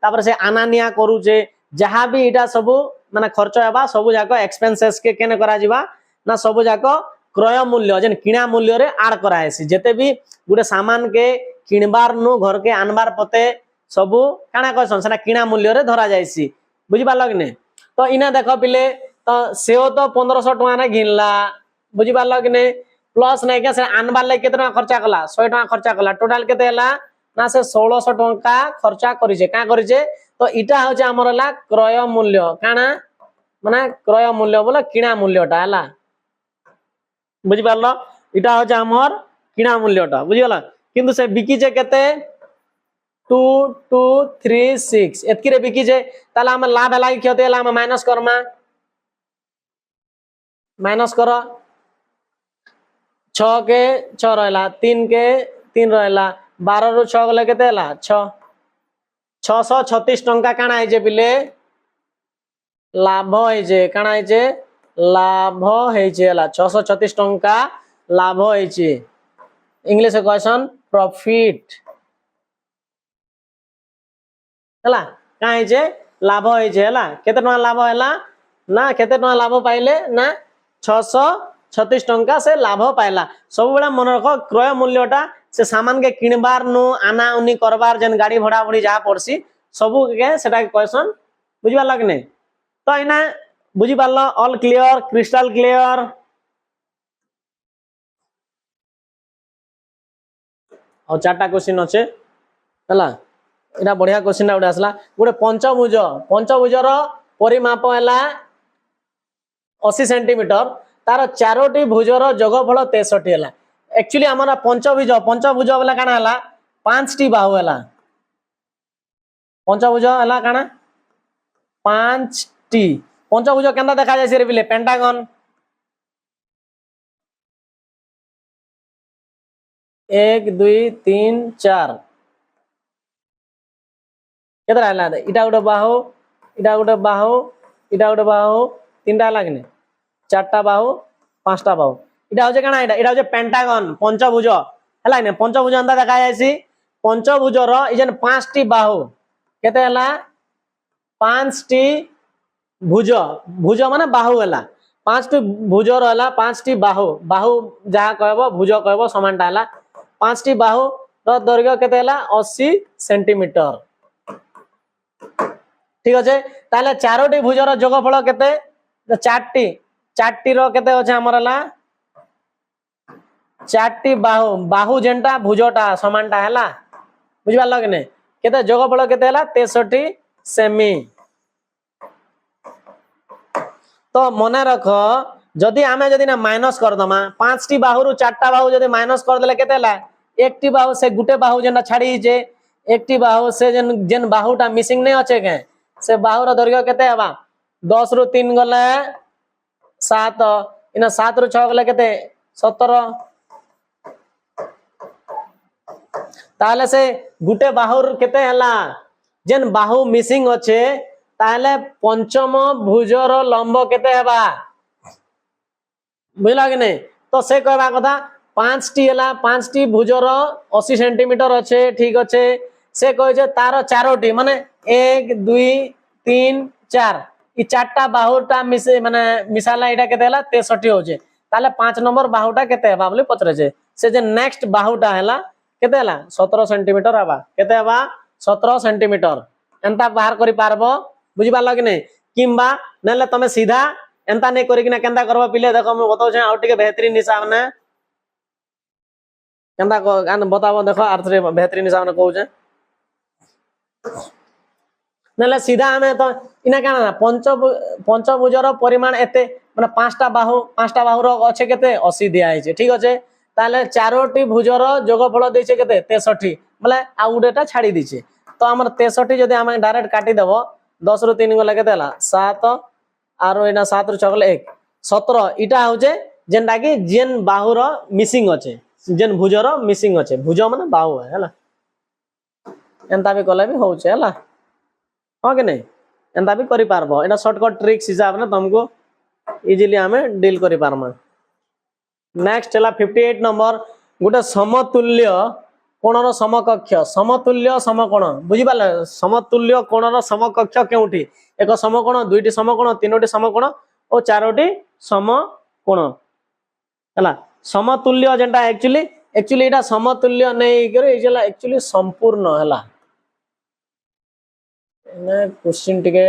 तापर से आनानिया करू छे जहाँ भी इटा सब माने खर्च हेबा सब जाक एक्सपेंसेस के केने करा जिबा ना सब जाक क्रय मूल्य जेन किणा मूल्य रे आड करायसी जेते भी गुटे सामान के किणबार नु घर के आनबार पते सब काना कहसन सेना किणा मूल्य रे धरा जायसी बुझिबा लगने तो इना देखो पिले तो सेओ तो 1500 टका ने घिनला बुझिबा लगने प्लस नहीं के से आनबार ले केतना खर्चा कला 100 टका खर्चा कला टोटल केते हला ना से 1600 टका खर्चा करिजे का करिजे तो इटा होचे हमर हला क्रय मूल्य काना माने क्रय मूल्य बोले किणा मूल्यटा हला बुझि पारलो इटा होचे हमर किणा मूल्यटा बुझिगला किंतु से बिकी जे केते 2236 एतकी रे बिकी जे ताला हम लाभ हला कि क्षति हला हम माइनस करमा माइनस करो 6 के 6 रहला 3 के 3 रहला 12 रु 6 गले केते हला 6 636 टंका काना है जे बिले लाभ है जे काना है जे लाभ है जे हला 636 टंका लाभ है जे इंग्लिश क्वेश्चन प्रॉफिट हला का है जे लाभ है जे हला केते टंका लाभ हला ना केते टंका लाभ पाइले ना 636 टंका से लाभ पाइला सब बेला मन रखो क्रय मूल्यटा से सामान के किणबार नु आना उनी करबार जन गाड़ी भड़ा भड़ी जा पड़सी सब के सेटा क्वेश्चन बुझबा लगने तो इना बुझि पारलो ऑल क्लियर क्रिस्टल क्लियर और चारटा क्वेश्चन अच्छे हला इना बढ़िया क्वेश्चन उडा आसला गोटे पंचभुज रो परिमाप हला 80 सेंटीमीटर तार चारोटी भुजर जोगफल 63 हला एक्चुअली हमारा पंचभुज वाला काना हला 5टी बाहु हला पंचभुज हला काना 5टी पंचभुज केनता देखा जाय से रे बिले पेंटागन 1 2 3 4 केतरा हला इटा गोटे बाहु इटा गोटे बाहु इटा गोटे बाहु तीनटा लागने चारटा बाहु पांचटा बाहु इटा होजे काना इटा होजे पेंटागन पंचभुज हला ने पंचभुज अंदा देखा जायसी पंचभुज रो इजन 5टी बाहु केते हला 5टी भुज भुज माने बाहु हला 5टी भुज रो हला 5टी बाहु बाहु जहा कहबो भुज कहबो समानटा हला 5टी बाहु रो दैर्घ्य केते हला 80 सेंटीमीटर ठीक अछि ताले चारोटी भुजर जोगफल केते 4टी रो केते अछि हमर हला 4टी बाहु बाहु जेंटा भुजटा समानटा हला बुझबा लगने केते जोगफल केते हला 63 सेमी तो मने रख जदि आमे जदि ना माइनस कर दमा 5टी बाहु रु 4टा बाहु जदि माइनस कर देले केते हला एकटी बाहु से गुटे बाहु जेंटा छाडी जे एकटी बाहु से जेन बाहुटा मिसिंग नै अछे के से बाहुर दैर्घ्य केते हबा 10 रु 3 गले 7 इना 7 रु 6 गले केते 17 ताले से गुटे बाहुर केते हला जेन बाहु मिसिंग अछे ताले पंचम भुजर लंब केते हबा बुझला कि नै तो से कहबा कथा 5टी हला 5टी भुजर 80 सेंटीमीटर अछे ठीक अछे से कहे जे तार चारोटी माने 1 2 3 4 ई चारटा बाहुटा मिसे माने मिसाला एटा केते हला 63 होजे ताले 5 नंबर बाहुटा केते हेबा बोले पचरे जे से जे नेक्स्ट बाहुटा हला केते हला 17 सेंटीमीटर हवा केते हवा 17 सेंटीमीटर एंता बाहर करि पारबो बुझि पारलो कि नै किंबा नले तमे सीधा एंता नै करि कि ना केंता करबो पिले देखो हम बताउ छै आ टिके बेहतरीन हिसाब ने केंता गान बताबो देखो आरथरे बेहतरीन हिसाब ने कहू छै नले सीधा हमें तो इना काना पंचभुजर परिमाण एते माने पांचटा बाहुर अच्छे केते 80 दिया है ठीक अच्छे ताले चारोटी भुजर जोगफल देछे केते 63 मतलब आ उडेटा छाड़ी दीछे तो हमर 63 जदि हम डायरेक्ट काटी देबो 10 रु 3 गला केते हला 7 आरो एना 7 रु 6 गला 1 17 इटा होचे जेनटा कि जेन बाहुर मिसिंग अच्छे जेन भुजर मिसिंग अच्छे भुज माने बाहु है हला एंता भी कले भी होचे हला हाँ कि नहीं एंता भी करि पारबो एना शॉर्टकट ट्रिक्स हिसाब ने तुमको इजीली हमें डील करि पारमा नेक्स्ट हला 58 नंबर गोटे समतुल्य कोणर समकक्ष समतुल्य समकोण बुझि पाले समतुल्य कोणर समकक्ष केउठी एक समकोण दुईटी समकोण तीनोटी समकोण और चारोटी समकोण हला समतुल्य जेंटा एक्चुअली एटा समतुल्य नै करे एजला एक्चुअली संपूर्ण हला क्वेश्चन टिके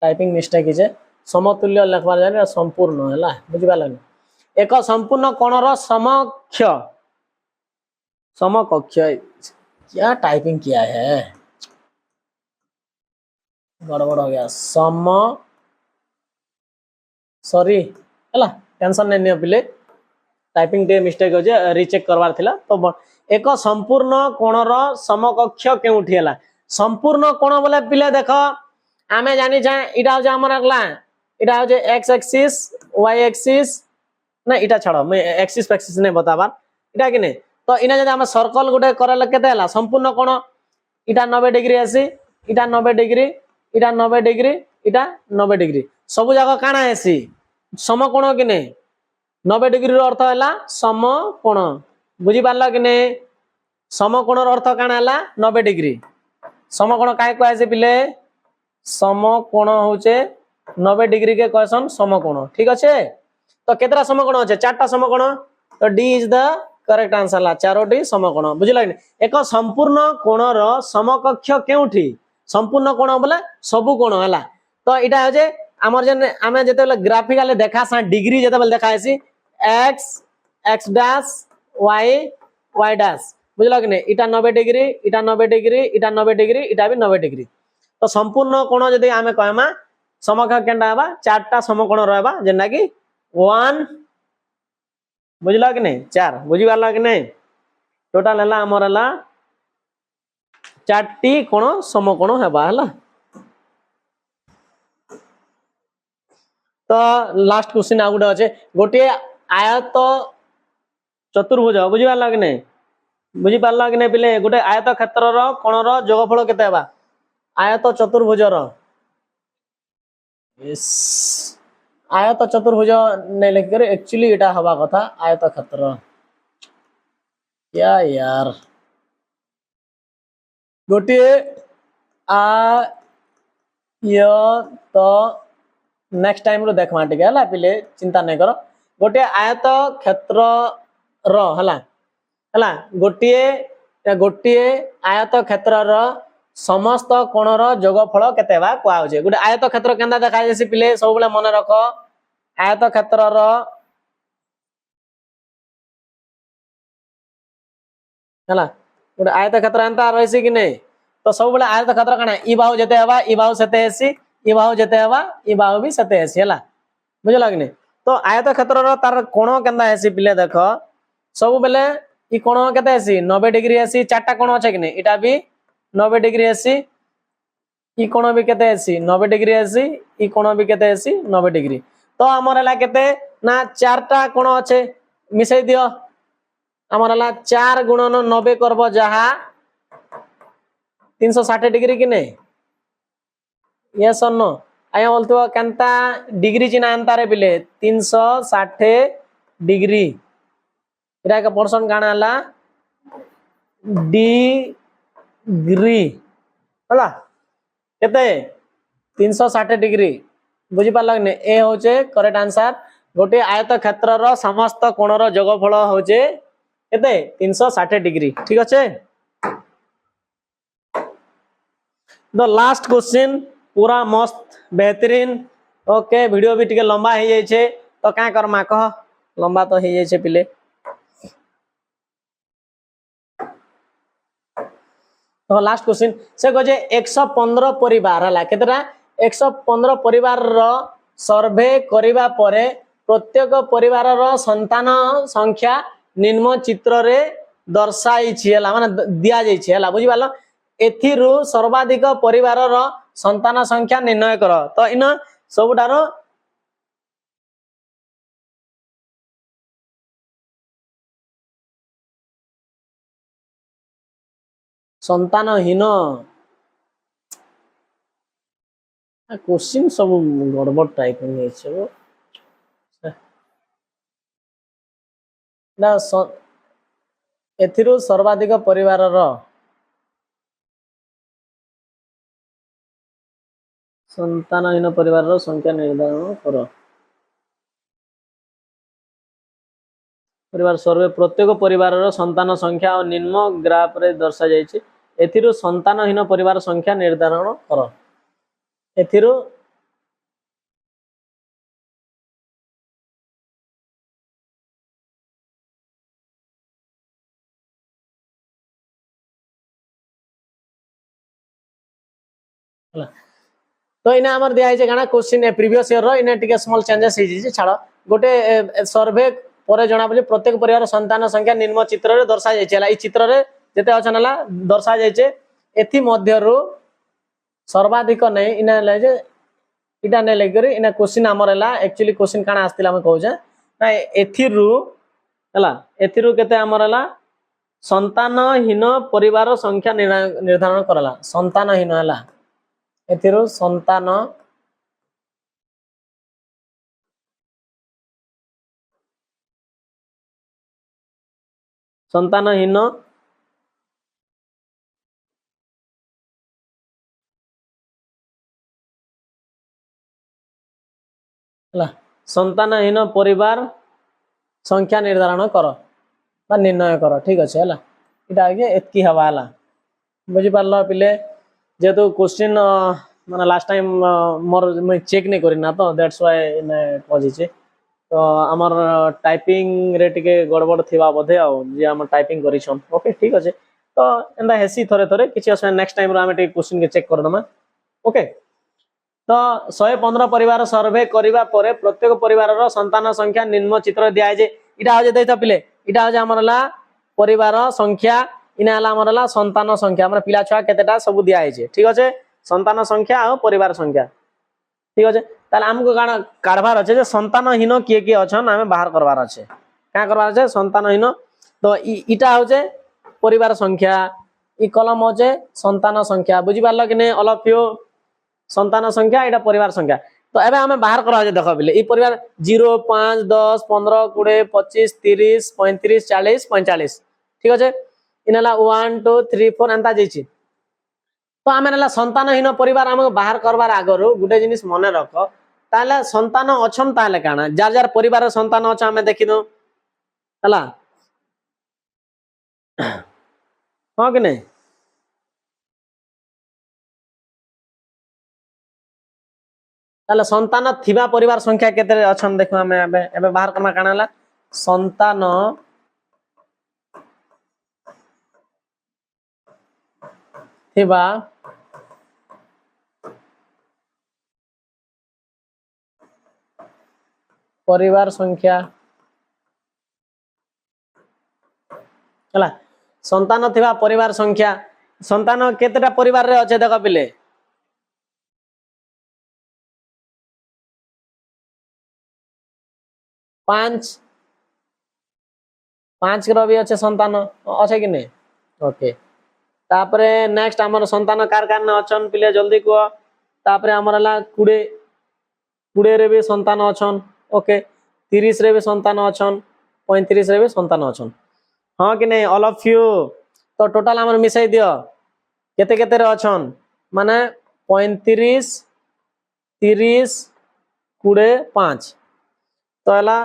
टाइपिंग मिस्टेक हिजे समतुल्य लिखबार जाने संपूर्ण हला बुझि पाले एक संपूर्ण कोणर समकक्ष समकक्ष क्या टाइपिंग किया है गड़बड़ हो गया सॉरी हला टेंशन नहीं पिले टाइपिंग टे मिस्टेक हो जे रीचेक करवार थिला तो एक संपूर्ण कोणर समकक्ष केउठी हला संपूर्ण कोण बोले पिले देखो आमे जानि छ इटा हो हमर अगला इटा हो एक्स एक्सिस वाई एक्सिस ना इटा छाड़ो मैं एक्सिस एक्सिस नहीं बताबार इटा कि नहीं तो इना जदि हम सर्कल गोटे करले केते हला संपूर्ण कोण इटा 90 डिग्री आसी इटा 90 डिग्री इटा 90 डिग्री इटा 90 डिग्री सब जाक काना आसी समकोण कि नहीं 90 डिग्री रो अर्थ हला समकोण बुझी पारला कि नहीं समकोण रो अर्थ काना हला 90 डिग्री समकोण काहे को आसे पिले समकोण होचे 90 डिग्री के क्वेश्चन समकोण ठीक अच्छे तो केतरा समकोण अच्छे चारटा समकोण तो D is the correct answer ला चारोटी समकोण बुझिला कि एक संपूर्ण कोणर समकक्ष केउठी संपूर्ण कोण बोले सब कोण हला तो इटा हो जे हमर जन हमें जते ग्राफिकली देखा सा डिग्री जते बेल देखा आसी x x dash y y dash बुझला कि नहीं इटा 90 डिग्री इटा 90 डिग्री इटा 90 डिग्री इटा भी 90 डिग्री तो संपूर्ण कोण जदि आमे कहमा समकक्ष केनटा हबा चारटा समकोण रहबा जेना कि 1 बुझला कि नहीं 4 बुझि पारला कि नहीं टोटल हला हमर हला चारटी कोण समकोण हेबा हला तो लास्ट क्वेश्चन आ गुटे अच्छे गोटे आयत चतुर्भुज बुझि पारला कि नहीं बुझि पारला कि नहीं पिले गोटे आयत क्षेत्रर कोणर जोगफल केते हेबा आयत चतुर्भुजर यस आयत चतुर्भुज नहीं लिख कर एक्चुअली एटा हवा कथा आयत क्षेत्र क्या यार गोटे आयत नेक्स्ट टाइम रो देखमा टिके हला पिले चिंता नहीं करो गोटे आयत क्षेत्र रो हला हला गोटे आयत क्षेत्र रो समस्त कोणर जोगफल केते बा कोआ होचे गोटे आयत क्षेत्र केंदा देखा जेसी पिले सब बेले मन रख आयत क्षेत्र रो हला गोटे आयत क्षेत्र एंता रहसी कि नहीं तो सब बेले आयत क्षेत्र काना ई बाहु जते हेबा ई बाहु सेते हेसी ई बाहु जते हेबा ई बाहु भी सेते हेसी हला बुझला कि नहीं तो आयत क्षेत्र रो तार कोण केंदा हेसी पिले देखो सब बेले ई कोण केते हेसी 90 डिग्री हेसी चारटा कोण अछि कि नहीं इटा भी 90 डिग्री हेसी ई कोण भी केते हेसी 90 डिग्री हेसी ई कोण भी केते हेसी 90 डिग्री तो हमर हला केते ना चारटा कोण अछि मिसै दियो हमर हला 4 गुणन 90 करबो जहा 360 डिग्री कि नहीं यस और नो आया बोलतो केनता डिग्री चिना अंता रे बिले 360 डिग्री इरा का पर्सन गाना हला डिग्री हला केते 360 डिग्री बुझी पारला ने ए होचे करेक्ट आंसर गोटे आयत क्षेत्र समस्त कोणर जोगफल होचे केते 360 डिग्री ठीक अच्छे। द लास्ट क्वेश्चन पूरा मस्त बेहतरीन ओके वीडियो भी टिके लंबा हो जाए छे तो क्या करमा कह लंबा तो हो जाए पिले तो लास्ट क्वेश्चन से कहे 115 परिवार है केतरा 115 परिवार रो सर्वे करिबा परे प्रत्येक परिवार रो संतान संख्या निम्न चित्र रे दर्शाई छिला माने दिया जाई छिला बुझि पालो एथिरु सर्वाधिक परिवार रो संतान संख्या निर्णय कर तो इन सबुटारो संतानहीन क्वेश्चन सब गड़बड़ टाइप एथिरु सर्वाधिक परिवार संतानहीन परिवार संख्या निर्धारण कर परिवार सर्वे प्रत्येक परिवार संतान संख्या और निम्न ग्राफ रे दर्शा जाइए एथिरु संतानहीन परिवार संख्या निर्धारण कर एथिरु तो इना हमर दिया है गाना क्वेश्चन प्रीवियस ईयर रो इना टिके स्मॉल चेंजेस हे जी छाड़ गोटे सर्वे परे जणा पजे प्रत्येक परिवार संतान संख्या निम्न चित्र रे दर्शा जाय छला ई चित्र रे जेते अछनला दर्शा जाय छे एथि मध्य रो सर्वाधिक नै इना ले जे इटा नै लेकरी इना क्वेश्चन हमरला एक्चुअली क्वेश्चन काना आस्तिला हम कहू जे ना एथि रु हला एथि रु केते हमरला संतानहीन परिवार संख्या निर्धारण करला संतानहीन हला एथिरु संतानहीन संतानहीन परिवार संख्या निर्धारण कर बा निर्णय कर ठीक अच्छे है इटा आगे एतकी हवा है बुझी पार्ल पिले जेहेतु क्वेश्चन माने लास्ट टाइम मोर मैं चेक नहीं करना तो दैट्स व्हाई मैं पजिचे तो आमर टाइपिंग रे टिके गड़बड़ थिबा बोधे आ जे हम टाइपिंग करिछन ओके ठीक अच्छे तो एंदा हेसी थरे थरे किछि असो नेक्स्ट टाइम रो हम टिके क्वेश्चन के चेक कर दमा ओके तो 115 परिवार सर्वे करिबा परे प्रत्येक परिवार रो संतान संख्या निम्न चित्र दिया जे इटा हो जे दैता पिले इटा हो जे हमरला परिवार संख्या इना हला हमरला संतान संख्या हमर पिला छुआ केतेटा सब दिया है ठीक अच्छे संतान संख्या और परिवार संख्या ठीक अच्छे ताले हमको गाना काढबार अच्छे जे संतानहीन किए किए अछन हमें बाहर करबार अच्छे का करबार अच्छे संतानहीन तो इटा हो जे परिवार संख्या ई कलम हो जे संतान संख्या बुझी पारल कि नै ऑल ऑफ यू संतान संख्या एटा परिवार संख्या तो एबे हमें बाहर करा जे देखो बिले ई परिवार 0 5 10 15 20 25 30 35 40 45 ठीक अच्छे इनला 1 2 3 4 एंता जेछि तो आमे नला संतानहीन परिवार हम बाहर करबार आगरो गुटे जिनिस मने रख ताले संतान अछन ताले काना जार जार परिवार संतान अछ हमें देखि दो हला हां कि नै ताले संतान थिबा परिवार संख्या केते अछन देखो हमें एबे बाहर करमा काना हला संतान थिबा परिवार संख्या हला संतान थिबा परिवार संख्या संतान केतेटा परिवार रे अछे देखो पिले 5 5 रो भी अच्छे संतान अच्छे कि नै ओके तापरे नेक्स्ट हमर संतान कारखाना अछन पिले जल्दी को तापरे हमरला 20 रे भी संतान अछन ओके 30 रे भी संतान अछन 35 रे भी संतान अछन हां कि नै ऑल ऑफ यू तो टोटल हमर मिसाई दियो केते केते रे अछन माने 35 30 20 5 तो हला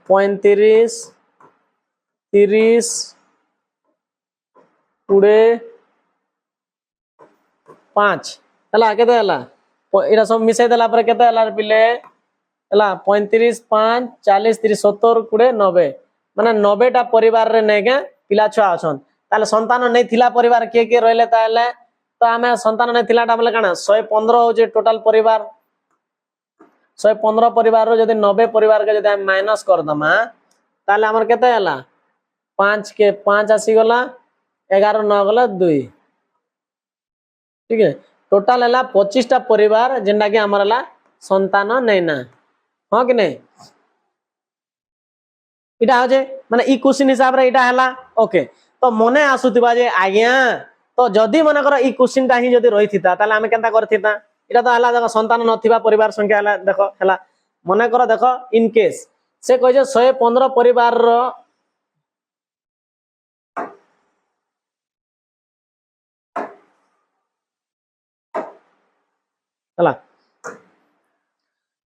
35 30 20 5 हला केते हला एटा सब मिसाई देला पर केते हला पिले हला 35 5 40 30 70 20 90 माने 90 टा परिवार रे नै के पिला छुआ अछन ताले संतान नै थिला परिवार के रहले ताले तो आमे संतान नै थिला टा बोले काना 115 हो जे टोटल परिवार 115 परिवार रो जदी 90 परिवार के जदी हम माइनस कर दमा ताले हमर केते हला 5 के 5 आसी गला 11 9 गला 2 ठीक है टोटल हला 25 टा परिवार जेंडा के हमर हला संतान नै ना हां कि नै इटा हो जे माने ई क्वेश्चन हिसाब रे इटा हला ओके तो मने आसुतिबा जे आज्ञा तो जदी मने कर ई क्वेश्चन टा ही जदी रही थिता ताले हमें केनता करथिता इटा तो हला देखो संतान नथिबा परिवार संख्या हला देखो हला मने कर देखो इन केस से कह जे 115 परिवार रो हला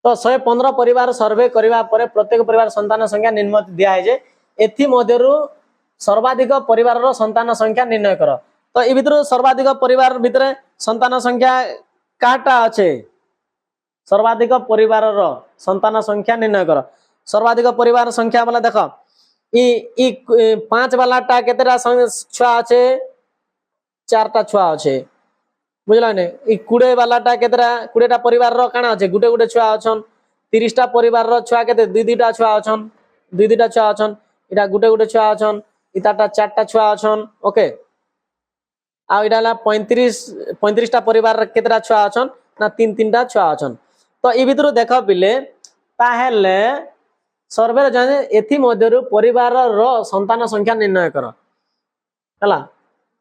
तो 115 परिवार सर्वे करबा परे प्रत्येक परिवार संतान संख्या निम्नलिखित दिया है जे एथि मध्यरु सर्वाधिक परिवार रो संतान संख्या निर्णय करो तो ए भितर सर्वाधिक परिवार भितर संतान संख्या काटा अछि सर्वाधिक परिवार रो संतान संख्या निर्णय करो सर्वाधिक परिवार संख्या वाला देखो ई 5 वाला टा केतेरा छुआ अछि 4 टा छुआ अछि बुझला ने ई 20 वाला टा केतेरा 20 टा परिवार रो काना अछि गुटे गुटे छुआ अछन 30 टा परिवार रो छुआ केते दुई दुईटा छुआ अछन दुई दुईटा छुआ अछन इटा गुटे गुटे छुआ अछन इताटा 4 टा छुआ अछन ओके आ इडाला 35 टा परिवार केतेरा छुआ अछन ना 3 टा छुआ अछन तो ई भितरु देखो बिले ताहेले सर्वे रे जाने एथि मध्यरु परिवार रो संतान संख्या निर्णय करो हला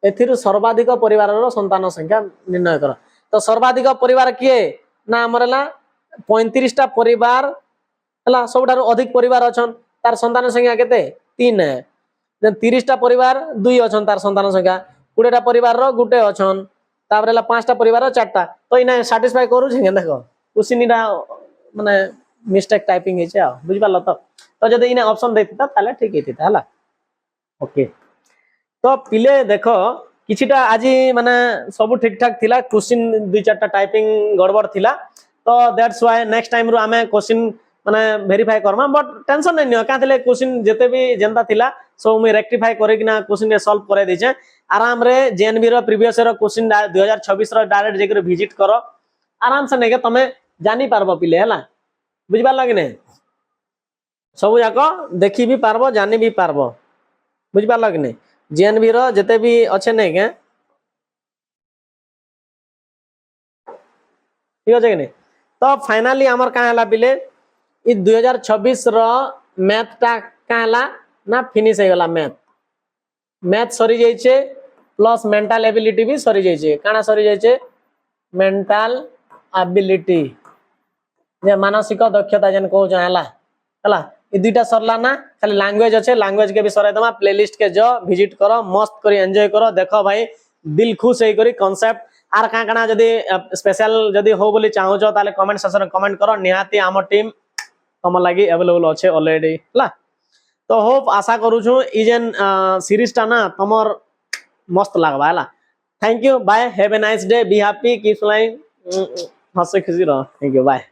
एथिरु सर्वाधिक परिवार रो संतान संख्या निर्णय करो तो सर्वाधिक परिवार किए ना हमरला 35 टा परिवार हला सबटारो अधिक परिवार अछन तार संतान संख्या केते 3 है देन 30 टा परिवार 2 अछन तार संतान संख्या 20 टा परिवार रो गुटे अछन ताबरेला 5 टा परिवार रो 4 टा तो इना सैटिस्फाई करू छै देखो क्वेश्चनटा माने मिस्टेक टाइपिंग हे छै आ बुझ पालो तो जदि इना ऑप्शन देतिता ताले ठीक हेतिता हला ओके तो पिले देखो किछिटा आजि माने सब ठीक ठाक थिला क्वेश्चन 2-4 टा टाइपिंग गड़बड़ थिला तो दैट्स व्हाई नेक्स्ट टाइम रो हमें क्वेश्चन माने वेरीफाई करमा बट टेंशन नै नियो का थिले क्वेश्चन जते भी जनता थिला सो मैं रेक्टिफाई करे किना क्वेश्चन के सॉल्व करे दै छै आराम रे जेएनबी रो प्रीवियस रो क्वेश्चन 2026 रो डायरेक्ट जेकर विजिट करो आराम से नै के तमे जानि पारबो पिले हला बुझबा लागि नै सब जाको देखि भी पारबो जानि भी पारबो बुझबा लागि नै जेएनबी रो जते भी अच्छे नै के ठीक अछि कि नै तो फाइनली हमर का हला पिले ई 2026 रो मैथ टा का हला ना फिनिश हे गला मैथ सरी जाय छे प्लस मेंटल एबिलिटी भी सरी जाय छे काना सरी जाय छे मेंटल एबिलिटी जे मानसिक दक्षता जन को हला हला ई दुईटा सरला ना खाली लैंग्वेज अच्छे लैंग्वेज के भी सराय दमा प्लेलिस्ट के जो विजिट करो मस्त करी एंजॉय करो देखो भाई दिल खुश हे करी कांसेप्ट आर का काना जदी स्पेशल जदी हो बोली चाहो जो ताले कमेंट सेक्शन में कमेंट करो निहाती हमर टीम तम लागि अवेलेबल अच्छे ऑलरेडी हला तो होप आशा करू छु ई जेन सीरीज टा ना तमर मस्त लागबा हला thank you bye have a nice day be happy keep smiling हंसे खुशी रहो थैंक यू बाय।